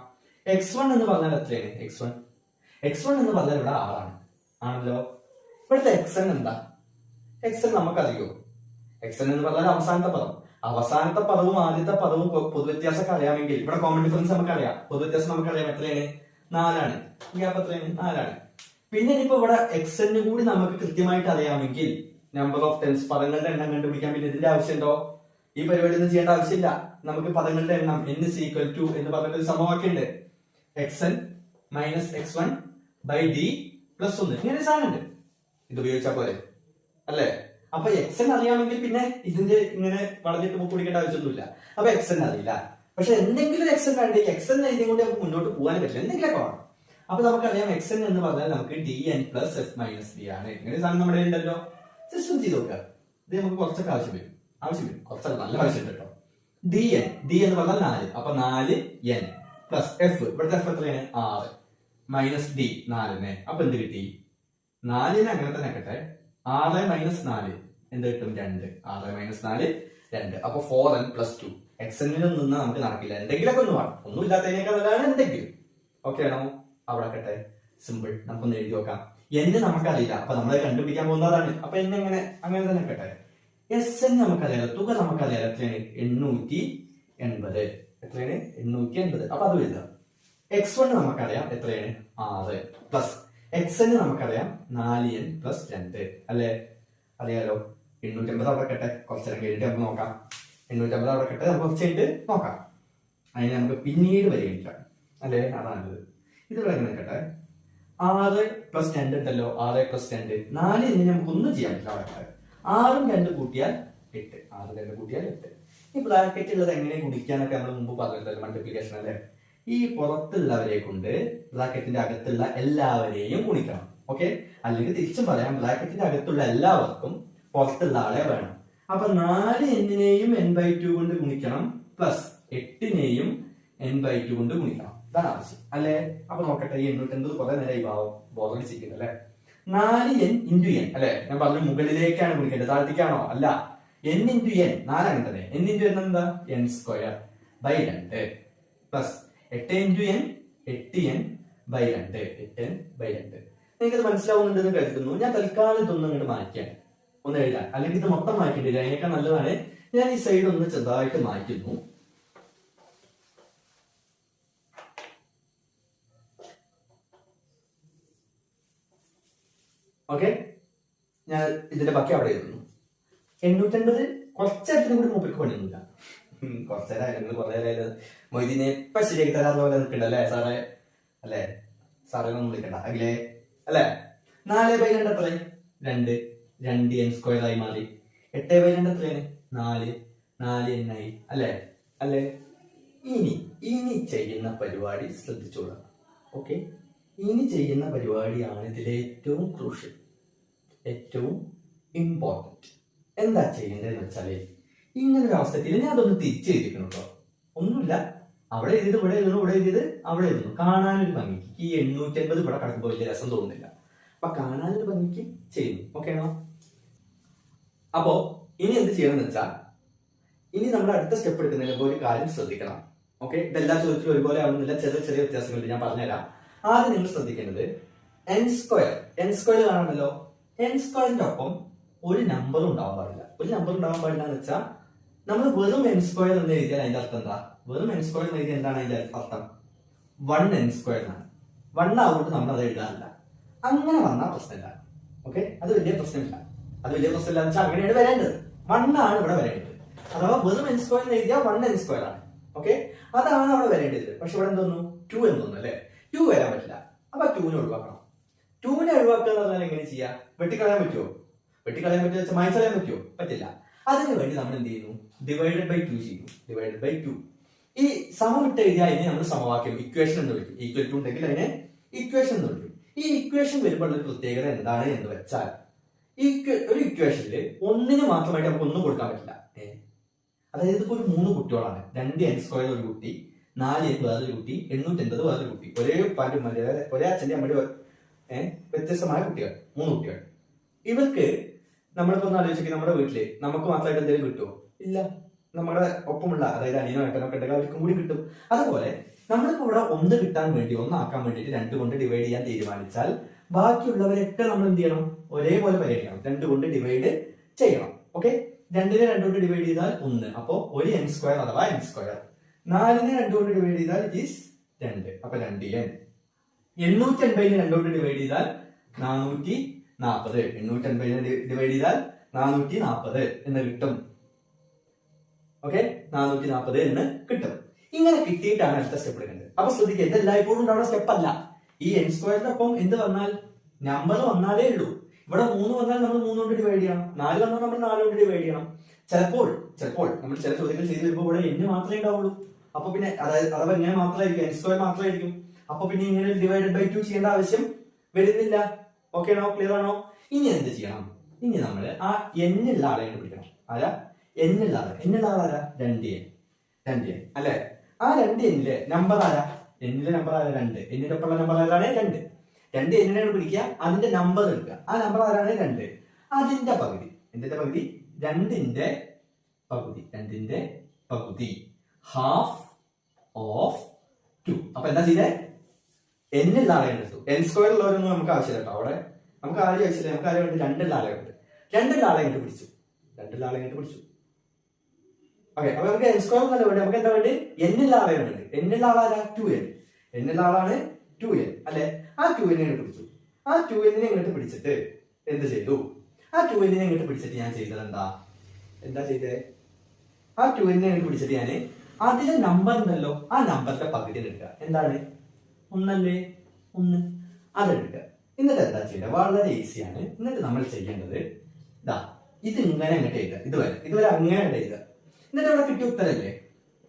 x1 എന്ന് പറഞ്ഞാൽ എത്രയാണ്? x1 എന്ന് പറഞ്ഞാൽ ഇവിടെ 6 ആണല്ലോ. ഇവിടുത്തെ xn എന്താ? xn നമുക്കറിയോ? xn എന്ന് പറഞ്ഞാൽ അവസാനത്തെ പദവും ആദ്യത്തെ പദവും പൊതുവ്യത്യാസമൊക്കെ അറിയാമെങ്കിൽ, ഇവിടെ കോമൺ ഡിഫറൻസ് നമുക്കറിയാം, പൊതുവ്യത്യാസം നമുക്കറിയാം. എത്രയാണ്? 4 ഗ്യാപ്പ് എത്രയാണ്? 4. പിന്നെ ഇനിയിപ്പോ ഇവിടെ xn കൂടി നമുക്ക് കൃത്യമായിട്ട് അറിയാമെങ്കിൽ, നമ്പർ ഓഫ് ടേംസ്, പദങ്ങളുടെ എണ്ണം കണ്ടുപിടിക്കാൻ പിന്നെ ഇതിന്റെ ആവശ്യമുണ്ടോ? ഈ പരിപാടി ഒന്നും ചെയ്യേണ്ട ആവശ്യമില്ല. നമുക്ക് പദങ്ങളുടെ എണ്ണം n is equal to എന്ന് പറഞ്ഞൊരു സമവാക്യം ഉണ്ട്. xn minus x1 by d plus 1 ഇങ്ങനെ സാധനമുണ്ട്. ഇത് ഉപയോഗിച്ചാൽ പോലെ അല്ലേ? അപ്പൊ xn അറിയാമെങ്കിൽ പിന്നെ ഇതിന്റെ ഇങ്ങനെ വളഞ്ഞിട്ട് കുടിക്കേണ്ട ആവശ്യമൊന്നുമില്ല. അപ്പൊ xn അറിയില്ല, പക്ഷെ എന്തെങ്കിലും xn വേണ്ടേ? xn എഴുതി കൊണ്ട് നമുക്ക് മുന്നോട്ട് പോകാൻ പറ്റില്ല, എന്തെങ്കിലുമൊക്കെ വേണം. അപ്പൊ നമുക്കറിയാം xn എന്ന് പറഞ്ഞാൽ നമുക്ക് dn plus f minus d ആണ്. ഇങ്ങനെ സാധനം നമ്മുടെ ഉണ്ടല്ലോ. സിസ്റ്റം ചെയ്ത് നോക്കുക. ഇത് നമുക്ക് കുറച്ചൊക്കെ ആവശ്യം വരും, കുറച്ചൊക്കെ നല്ല ആവശ്യം കേട്ടോ. dn d എന്ന് പറഞ്ഞാൽ 4, അപ്പൊ 4n പ്ലസ് f, ഇവിടുത്തെ f എത്രയാണ്? 6 മൈനസ് d 4നെ, അപ്പൊ എന്ത് കിട്ടി? 4നെ അങ്ങനെ തന്നെ ആക്കട്ടെ. 6 മൈനസ് 4 എന്ത് കിട്ടും? 2. 6 മൈനസ് 4 2. അപ്പൊ 4n പ്ലസ് 2. xn നിന്ന് നമുക്ക് നടക്കില്ല, എന്തെങ്കിലുമൊക്കെ ഒന്ന് വേണം. ഒന്നും ഇല്ലാത്തതിനേക്കാൾ നല്ലതാണ് എന്തെങ്കിലും. ഓക്കെ ആണോ? അവിടെ ആക്കട്ടെ. സിമ്പിൾ. നമുക്കൊന്ന് എഴുതി നോക്കാം. n നമുക്കറിയില്ല, അപ്പൊ നമ്മൾ കണ്ടുപിടിക്കാൻ പോകുന്നതാണ്. അപ്പൊ n എങ്ങനെ അങ്ങനെ തന്നെ ആക്കട്ടെ. Sn നമുക്കറിയാലോ, തുക നമുക്കറിയാലോ. എത്രയാണ്? 880. എത്രയാണ്? 880. അപ്പൊ അത് എഴുതാം. x1 നമുക്കറിയാം എത്രയാണ്? 6 പ്ലസ് xn നമുക്കറിയാം 4n പ്ലസ് 2 അല്ലെ? അറിയാലോ. 850 അവിടെ കട്ടെ. കുറച്ചേരം കഴിഞ്ഞിട്ട് നമുക്ക് നോക്കാം. 850 അവിടെ കട്ടെ, നമുക്ക് കുറച്ച് കഴിഞ്ഞിട്ട് നോക്കാം. അതിനെ നമുക്ക് പിന്നീട് പരിഗണിക്കാം അല്ലെ? അതാണത്. ഇത് ഇവിടെ എങ്ങനെ കട്ടെ. 6 പ്ലസ് 2 ഉണ്ടല്ലോ. 6 പ്ലസ് 2 4. ഇതിന് നമുക്ക് ഒന്നും ചെയ്യാൻ പറ്റില്ല. അവിടെ 6ഉം 2 കൂട്ടിയാൽ 8. 6 2 കൂട്ടിയാൽ 8. ഈ ബ്രാക്കറ്റ് ഉള്ളത് എങ്ങനെ ഗുണിക്കാനൊക്കെ നമ്മൾ മുമ്പ് പറഞ്ഞിട്ടുണ്ടല്ലോ, മൾട്ടിപ്ലിക്കേഷൻ അല്ലെ? ഈ പുറത്തുള്ളവരെ കൊണ്ട് ബ്രാക്കറ്റിന്റെ അകത്തുള്ള എല്ലാവരെയും ഗുണിക്കണം. ഓക്കെ? അല്ലെങ്കിൽ തിരിച്ചും പറയാം, ബ്രാക്കറ്റിന്റെ അകത്തുള്ള എല്ലാവർക്കും പുറത്തുള്ള ആളെ വേണം. അപ്പൊ 4n-നെയും n/2 കൊണ്ട് ഗുണിക്കണം, പ്ലസ് 8-നെയും n/2 കൊണ്ട് ഗുണിക്കണം. ഇതാണ് ആവശ്യം അല്ലെ? അപ്പൊ നോക്കട്ടെ. 880 കുറെ നേരമായി ബോധനിച്ചിരിക്കുന്നത് അല്ലെ? 4n ഇൻറ്റു n അല്ലെ? ഞാൻ പറഞ്ഞു മുകളിലേക്കാണ് ഗുണിക്കേണ്ടത്, താഴത്തേക്കാണോ? അല്ല. n ഇൻറ്റു n 4 അങ്ങനെ തന്നെ. n ഇൻറ്റു n എന്താ? n square by 2 plus 8 into n 8n by 2. 8n by 2. നിങ്ങൾക്കത് മനസ്സിലാവുന്നുണ്ടെന്ന് കരുതുന്നു. ഞാൻ തൽക്കാലം ഇതൊന്നും അങ്ങോട്ട് മാറ്റാൻ ഒന്ന് എഴുതാൻ, അല്ലെങ്കിൽ ഇത് മൊത്തം മാറ്റിയിട്ടില്ല, അതിനേക്കാൾ നല്ലതാണ് ഞാൻ ഈ സൈഡ് ഒന്ന് ചെറുതായിട്ട് മാറ്റുന്നു. ഓക്കെ, ഞാൻ ഇതിന്റെ ബാക്കി അവിടെ എഴുതുന്നു. 850 കുറച്ചേരത്തിനും കൂടി മൂപ്പർക്ക് പണിയൊന്നുമില്ല. കുറച്ചേരം കുറെ മൊയ്തീനെ ഇപ്പൊ ശരിയാക്കി തരാത്ത പോലെ നിൽക്കണ്ടല്ലേ സാറേ? അല്ലെ? സാറേ ഒന്നും വിളിക്കണ്ട അഖിലേ അല്ലെ? 4/2 എത്ര? 2. 2n സ്ക്വയർ ആയി മാറി. 8/2 എത്രയാണ്? 4. 4n ആയി അല്ലെ? അല്ലെ? ഇനി ചെയ്യുന്ന പരിപാടി ശ്രദ്ധിച്ചോളാം. ഓക്കെ, ഇനി ചെയ്യുന്ന പരിപാടിയാണ് ഇതിലെ ഏറ്റവും ക്രൂഷ്യൽ, ഏറ്റവും ഇമ്പോർട്ടന്റ്. എന്താ ചെയ്യേണ്ടതെന്ന് വെച്ചാല്, ഇങ്ങനൊരു അവസ്ഥയിൽ ഞാൻ അതൊന്ന് തിരിച്ചെഴുതിക്കണം കേട്ടോ. ഒന്നുമില്ല, അവിടെ എഴുതിയത് ഇവിടെ എഴുതുന്നു, ഇവിടെ എഴുതിയത് അവിടെ എഴുതുന്നു. കാണാനൊരു ഭംഗിക്ക് ഈ 850 ഇവിടെ കിടക്കുമ്പോൾ വലിയ രസം തോന്നുന്നില്ല. അപ്പൊ കാണാനൊരു ഭംഗിക്ക് ചെയ്യുന്നു. ഓക്കെ ആണോ? അപ്പോ ഇനി എന്ത് ചെയ്യണം എന്ന് വെച്ചാൽ, ഇനി നമ്മൾ അടുത്ത സ്റ്റെപ്പ് എടുക്കുന്നതിന് ഒരു കാര്യം ശ്രദ്ധിക്കണം. ഓക്കെ, ഇതെല്ലാ ചോദ്യത്തിലും ഒരുപോലെ ആവുന്നില്ല, ചെറിയ ചെറിയ വ്യത്യാസങ്ങളുണ്ട്, ഞാൻ പറഞ്ഞുതരാം. ആദ്യം നിങ്ങൾ ശ്രദ്ധിക്കേണ്ടത് n സ്ക്വയർ കാണാമല്ലോ. n സ്ക്വയറിന്റെ ഒപ്പം ഒരു നമ്പറും ഉണ്ടാവാൻ പാടില്ല. ഒരു നമ്പർ ഉണ്ടാവാൻ പാടില്ല എന്ന് വെച്ചാൽ, നമ്മൾ വെറും n സ്ക്വയർ എന്ന് എഴുതിയാൽ അതിന്റെ അർത്ഥം എന്താ? വെറും n സ്ക്വയർ എന്ന് എഴുതിയാൽ എന്താണ് അതിന്റെ അർത്ഥം? 1n സ്ക്വയർ എന്നാണ്. 1 ആവുകൊണ്ട് നമ്മൾ അത് എഴുതാറില്ല. അങ്ങനെ വന്നാൽ പ്രശ്നമില്ല. ഓക്കെ, അത് വലിയ പ്രശ്നമില്ല. എന്ന് വെച്ചാൽ അങ്ങനെയാണ് വരേണ്ടത്. 1 ആണ് ഇവിടെ വരേണ്ടത്. അഥവാ വെറും n സ്ക്വയർ എന്ന് എഴുതിയാൽ 1n സ്ക്വയർ ആണ്. ഓക്കെ, അതാണ് അവിടെ വരേണ്ടത്. പക്ഷെ ഇവിടെ എന്തോന്നു? 2 എന്ന് തോന്നുന്നു അല്ലെ? 2 വരാൻ പറ്റില്ല. അപ്പൊ 2നെ ഒഴിവാക്കണം. 2നെ ഒഴിവാക്കുക എന്ന് പറഞ്ഞാൽ എങ്ങനെ ചെയ്യാ? വെട്ടിക്കളയാൻ പറ്റുമോ? വെട്ടിക്കളയാൻ പറ്റുമോ വെച്ചാൽ മായ്ച്ചളയാൻ പറ്റുമോ? പറ്റില്ല. അതിനു വേണ്ടി നമ്മൾ എന്ത് ചെയ്യുന്നു? ഡിവൈഡഡ് ബൈ 2 ചെയ്യുന്നു. Divided by 2. ഈ സമം ഇട്ട് എഴുതിയാൽ അതിനെ നമ്മൾ സമവാക്യം, ഇക്വേഷൻ എന്ന് വിളിക്കും. ഈക്വൽ ടു ഉണ്ടെങ്കിൽ അതിനെ ഇക്വേഷൻ എന്ന് വിളിക്കും. ഈ ഇക്വേഷൻ വരുമ്പോൾ ഒരു പ്രത്യേകത എന്താണ് എന്ന് വെച്ചാൽ, ഒരു ഇക്വേഷനിൽ ഒന്നിന് മാത്രമായിട്ട് നമുക്ക് ഒന്നും കൊടുക്കാൻ പറ്റില്ല. അതായത് ഇപ്പൊ ഒരു 3 കുട്ടികളാണ്. 2n സ്ക്വയർ ഒരു കുട്ടി, 4n വേറൊരു കുട്ടി, 880 വേറൊരു കുട്ടി. ഒരേ ഉപ്പാന്റെ ഉമ്മ, ഒരേ അച്ഛന്റെ അമ്മയുടെ വ്യത്യസ്തമായ കുട്ടികൾ, 3 കുട്ടികൾ. ഇവർക്ക് നമ്മളിപ്പോ ഒന്ന് ആലോചിക്കുക, നമ്മുടെ വീട്ടില് നമുക്ക് മാത്രമായിട്ട് എന്തെങ്കിലും കിട്ടുമോ? ഇല്ല. നമ്മുടെ ഒപ്പമുള്ള, അതായത് അനിയനോ ഏട്ടനോ ഒക്കെ ഉണ്ടെങ്കിൽ അവർക്കും കൂടി കിട്ടും. അതുപോലെ നമ്മളിപ്പോ ഇവിടെ 1 കിട്ടാൻ വേണ്ടി, 1 ആക്കാൻ വേണ്ടിയിട്ട് 2 കൊണ്ട് ഡിവൈഡ് ചെയ്യാൻ തീരുമാനിച്ചാൽ, ബാക്കിയുള്ളവരൊക്കെ നമ്മൾ എന്ത് ചെയ്യണം? ഒരേപോലെ പരിഗണിക്കണം. 2 കൊണ്ട് ഡിവൈഡ് ചെയ്യണം. ഓക്കെ, 2നെ 2 കൊണ്ട് ഡിവൈഡ് ചെയ്താൽ 1, അപ്പോ ഒരു n സ്ക്വയർ അഥവാ n സ്ക്വയർ. 4നെ 2 കൊണ്ട് ഡിവൈഡ് ചെയ്താൽ ഇറ്റ് ഈസ് 2, അപ്പൊ 2n. 880നെ 2 കൊണ്ട് ഡിവൈഡ് ചെയ്താൽ 440. 880നെ ഡിവൈഡ് ചെയ്താൽ 440 എന്ന് കിട്ടും. ഓക്കെ 440 എന്ന് കിട്ടും. ഇങ്ങനെ കിട്ടിയിട്ടാണ് അടുത്ത സ്റ്റെപ്പ് എടുക്കേണ്ടത്. അപ്പൊ ശ്രദ്ധിക്കുക, ഇത് എല്ലായ്പ്പോഴും ഉണ്ടാവുന്ന സ്റ്റെപ്പ് അല്ല. ഈ n സ്ക്വയറിന്റെ ഒപ്പം എന്ത് വന്നാൽ നമ്പർ വന്നാലേ ഉള്ളൂ. ഇവിടെ 3 വന്നാൽ നമ്മൾ 3 കൊണ്ട് ഡിവൈഡ് ചെയ്യണം, 4 വന്നാൽ നമ്മൾ 4 കൊണ്ട് ഡിവൈഡ് ചെയ്യണം. ചിലപ്പോൾ നമ്മൾ ചില ചോദ്യങ്ങൾ ചെയ്ത് വരുമ്പോൾ ഇവിടെ n മാത്രമേ ഉണ്ടാവുള്ളൂ. അപ്പൊ പിന്നെ അഥവാ ഇങ്ങനെ മാത്രമായിരിക്കും, n സ്ക്വയർ മാത്രമായിരിക്കും. അപ്പൊ പിന്നെ ഇങ്ങനെ ഡിവൈഡഡ് ബൈ 2 ചെയ്യേണ്ട ആവശ്യം വരുന്നില്ല. ഓക്കെ ആണോ? ക്ലിയർ ആണോ? ഇനി എന്ത് ചെയ്യണം? ഇനി നമ്മൾ ആ n ഉള്ള ആളെ പിടിക്കണം. ആരാ? n ഉള്ള ആളാരാ? 2n അല്ലെ? ആ 2n നമ്പർ ആരാ? n നമ്പർ ആരാ? 2. എന്നിന്റെ ഒപ്പമുള്ള നമ്പർ ആരാണ്? 2. 2 എന്നിനാണ് പിടിക്കുക, അതിന്റെ നമ്പർ എടുക്കുക. ആ നമ്പർ ആരാണ്? 2. അതിന്റെ പകുതി, എന്തിന്റെ പകുതി? 2ന്റെ പകുതി ഹാഫ് ഓഫ് 2. അപ്പൊ എന്താ ചെയ്തേ? n ഉള്ള ആളെ എടുത്തു. n സ്ക്വയർ ഉള്ളവരൊന്നും നമുക്ക് ആവശ്യമില്ല കേട്ടോ. അവിടെ നമുക്ക് ആരും ആവശ്യമില്ല. നമുക്ക് ആരും വേണ്ടി 2 ഉള്ള ആളെ ഉണ്ട്. 2 ഉള്ള ആളെ ഇങ്ങോട്ട് പിടിച്ചു. ഓക്കെ, അപ്പൊ നമുക്ക് n സ്ക്വയർ ഒന്നല്ല വേണ്ടി, നമുക്ക് എന്താ വേണ്ടി? n ഉള്ള ആളെ വേണ്ടി. n ഉള്ള ആളാരാ? 2n. n ഉള്ള ആളാണ് 2n അല്ലെ? ആ 2n പിടിച്ചു. ആ 2n ഇങ്ങോട്ട് പിടിച്ചിട്ട് എന്ത് ചെയ്തു? ആ 2n ഇങ്ങോട്ട് പിടിച്ചിട്ട് ഞാൻ ചെയ്തത് എന്താ ചെയ്തേ? ആ 2n ഇങ്ങോട്ട് പിടിച്ചിട്ട് ഞാൻ അതിലെ നമ്പർ ഉണ്ടല്ലോ, ആ നമ്പറിന്റെ പകുതി എടുക്കുക. എന്താണ്? 1 അല്ലേ? 1 അതെടുക്കുക. എന്നിട്ട് എന്താ ചെയ്യേണ്ടത്? വളരെ ഈസിയാണ്. എന്നിട്ട് നമ്മൾ ചെയ്യേണ്ടത് ഇത് ഇങ്ങനെ അങ്ങോട്ട് എഴുതുക. ഇതുവരെ അങ്ങനെ അങ്ങോട്ട് എഴുതുക. എന്നിട്ട് ഇവിടെ കിട്ടിയ ഉത്തരല്ലേ?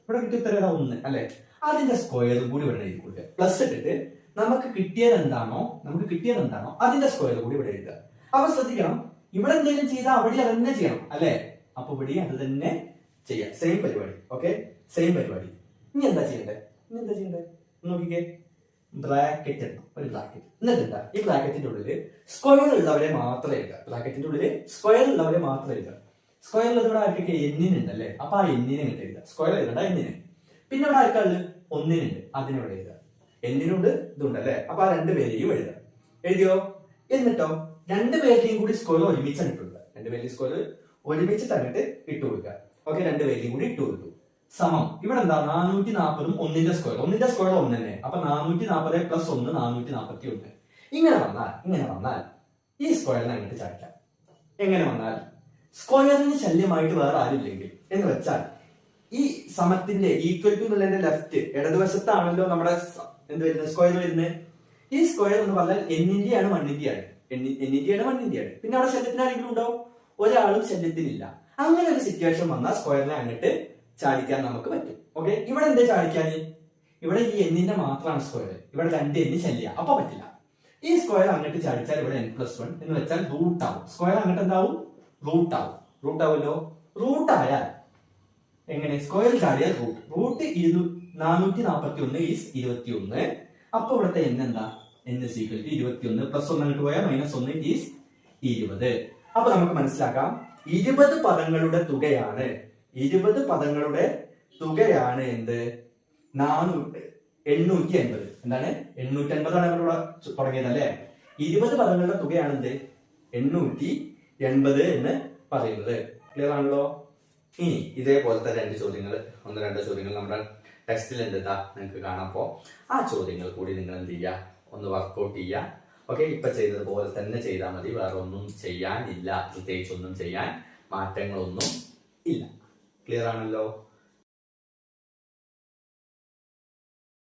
ഇവിടെ കിട്ടിയ ഉത്തരം 1 അല്ലെ? അതിന്റെ സ്ക്വയറും കൂടി ഇവിടെ എഴുതി കൊടുക്കുക. പ്ലസ് ഇട്ടിട്ട് നമുക്ക് കിട്ടിയത് എന്താണോ അതിന്റെ സ്ക്വയർ കൂടി ഇവിടെ എഴുതുക. അപ്പൊ ശ്രദ്ധിക്കണം, ഇവിടെ എന്തെങ്കിലും ചെയ്താൽ അവിടെ അത് തന്നെ ചെയ്യണം അല്ലെ? അപ്പൊ ഇവിടെ അത് തന്നെ ചെയ്യാം. സെയിം പരിപാടി. ഓക്കെ, സെയിം പരിപാടി. ഇനി എന്താ ചെയ്യണ്ടേ? നോക്കിക്കേ, ബ്രാക്കറ്റ് ഇടണം. ഒരു ബ്രാക്കറ്റ്. എന്നിട്ട് എന്താ? ഈ ബ്രാക്കറ്റിന്റെ ഉള്ളില് സ്ക്വയർ ഉള്ളവരെ മാത്രമേ എഴുതുക. സ്ക്വയർ ഉള്ളത് ഇവിടെ ആർക്കൊക്കെ? എന്നിനുണ്ട് അല്ലെ? അപ്പൊ ആ എന്നിനെ ഇങ്ങോട്ട് എഴുതുക. സ്ക്വയർ എഴുതണ്ട, എന്നിന്. പിന്നെ ഇവിടെ ആർക്കുള്ളത്? 1 അതിനിവിടെ എഴുതുക. എന്നിനുണ്ട്, ഇതുണ്ട് അല്ലെ? അപ്പൊ ആ 2 പേരെയും എഴുതുക. എഴുതിയോ? എന്നിട്ടോ 2 പേരുടെയും കൂടി സ്ക്വയർ ഒരുമിച്ചാണ് ഇട്ട് കൊടുക്കുക. 2 പേരുടെയും സ്ക്വയർ ഒരുമിച്ചിട്ട് അങ്ങോട്ട് ഇട്ട് കൊടുക്കുക. ഓക്കെ, 2 പേരെയും കൂടി ഇട്ട് കൊടുത്തു. സമം ഇവിടെ എന്താ? 440 1ന്റെ സ്ക്വയർ 1 തന്നെ. അപ്പൊ 440 പ്ലസ് 1 441. ഇങ്ങനെ വന്നാൽ ഈ സ്ക്വയറിനെ അങ്ങോട്ട് ചാടിക്കാം. എങ്ങനെ വന്നാൽ? സ്ക്വയറിന് ശല്യമായിട്ട് വേറെ ആരും ഇല്ലെങ്കിൽ എന്ന് വെച്ചാൽ ഈ സമത്തിന്റെ ഈക്വൽ ടു എന്നുള്ളതിന്റെ ലെഫ്റ്റ് ഇടതുവശത്താണല്ലോ നമ്മുടെ എന്ത് വരുന്നത്? സ്ക്വയർ വരുന്നത്. ഈ സ്ക്വയർ എന്ന് പറഞ്ഞാൽ എന്നിന്റെയാണ് 1ന്റെയാണ്. പിന്നെ അവിടെ ശല്യത്തിന് ആരെങ്കിലും ഉണ്ടാവും? ഒരാളും ശല്യത്തിനില്ല. അങ്ങനെ ഒരു സിറ്റുവേഷൻ വന്നാൽ സ്ക്വയറിനെ അങ്ങോട്ട് ചാടിക്കാൻ നമുക്ക് പറ്റും. ഓക്കെ, ഇവിടെ എന്താ ചാടിക്കാൻ? ഇവിടെ ഈ എന്നിന്റെ മാത്രമാണ് സ്ക്വയർ. ഇവിടെ 2n ശല്യ, അപ്പൊ പറ്റില്ല. ഈ സ്ക്വയർ അങ്ങോട്ട് ചാടിച്ചാൽ ഇവിടെ n+1 എന്ന് വെച്ചാൽ റൂട്ട് ആവും. സ്ക്വയർ അങ്ങോട്ട് എന്താവും? റൂട്ട് ആവുമല്ലോ. റൂട്ട് ആയാൽ എങ്ങനെ? സ്ക്വയർ ചാടിയാൽ റൂട്ട് 441 ഈസ് 21. അപ്പൊ ഇവിടുത്തെ n എന്താ? n = 21 പ്ലസ് 1 അങ്ങോട്ട് പോയാൽ -1 ഈസ് 20. അപ്പൊ നമുക്ക് മനസ്സിലാക്കാം 20 പദങ്ങളുടെ തുകയാണ് എന്ത്? 880. എന്താണ്? 880 ആണ് നമ്മളിവിടെ തുടങ്ങിയത് അല്ലെ? 20 പദങ്ങളുടെ തുകയാണ് എന്ത്? 880 എന്ന് പറയുന്നത്. ക്ലിയർ ആണല്ലോ? ഇനി ഇതേപോലത്തെ 2 ചോദ്യങ്ങൾ നമ്മുടെ ടെക്സ്റ്റിൽ എന്താ നിങ്ങൾക്ക് കാണാപ്പോ ആ ചോദ്യങ്ങൾ കൂടി നിങ്ങൾ എന്ത് ചെയ്യുക? ഒന്ന് വർക്ക്ഔട്ട് ചെയ്യുക. ഓക്കെ, ഇപ്പൊ ചെയ്തതുപോലെ തന്നെ ചെയ്താൽ മതി. വേറെ ഒന്നും ചെയ്യാനില്ല, പ്രത്യേകിച്ച് ഒന്നും ചെയ്യാൻ മാറ്റങ്ങളൊന്നും ഇല്ല. ക്ലിയർ ആണല്ലോ?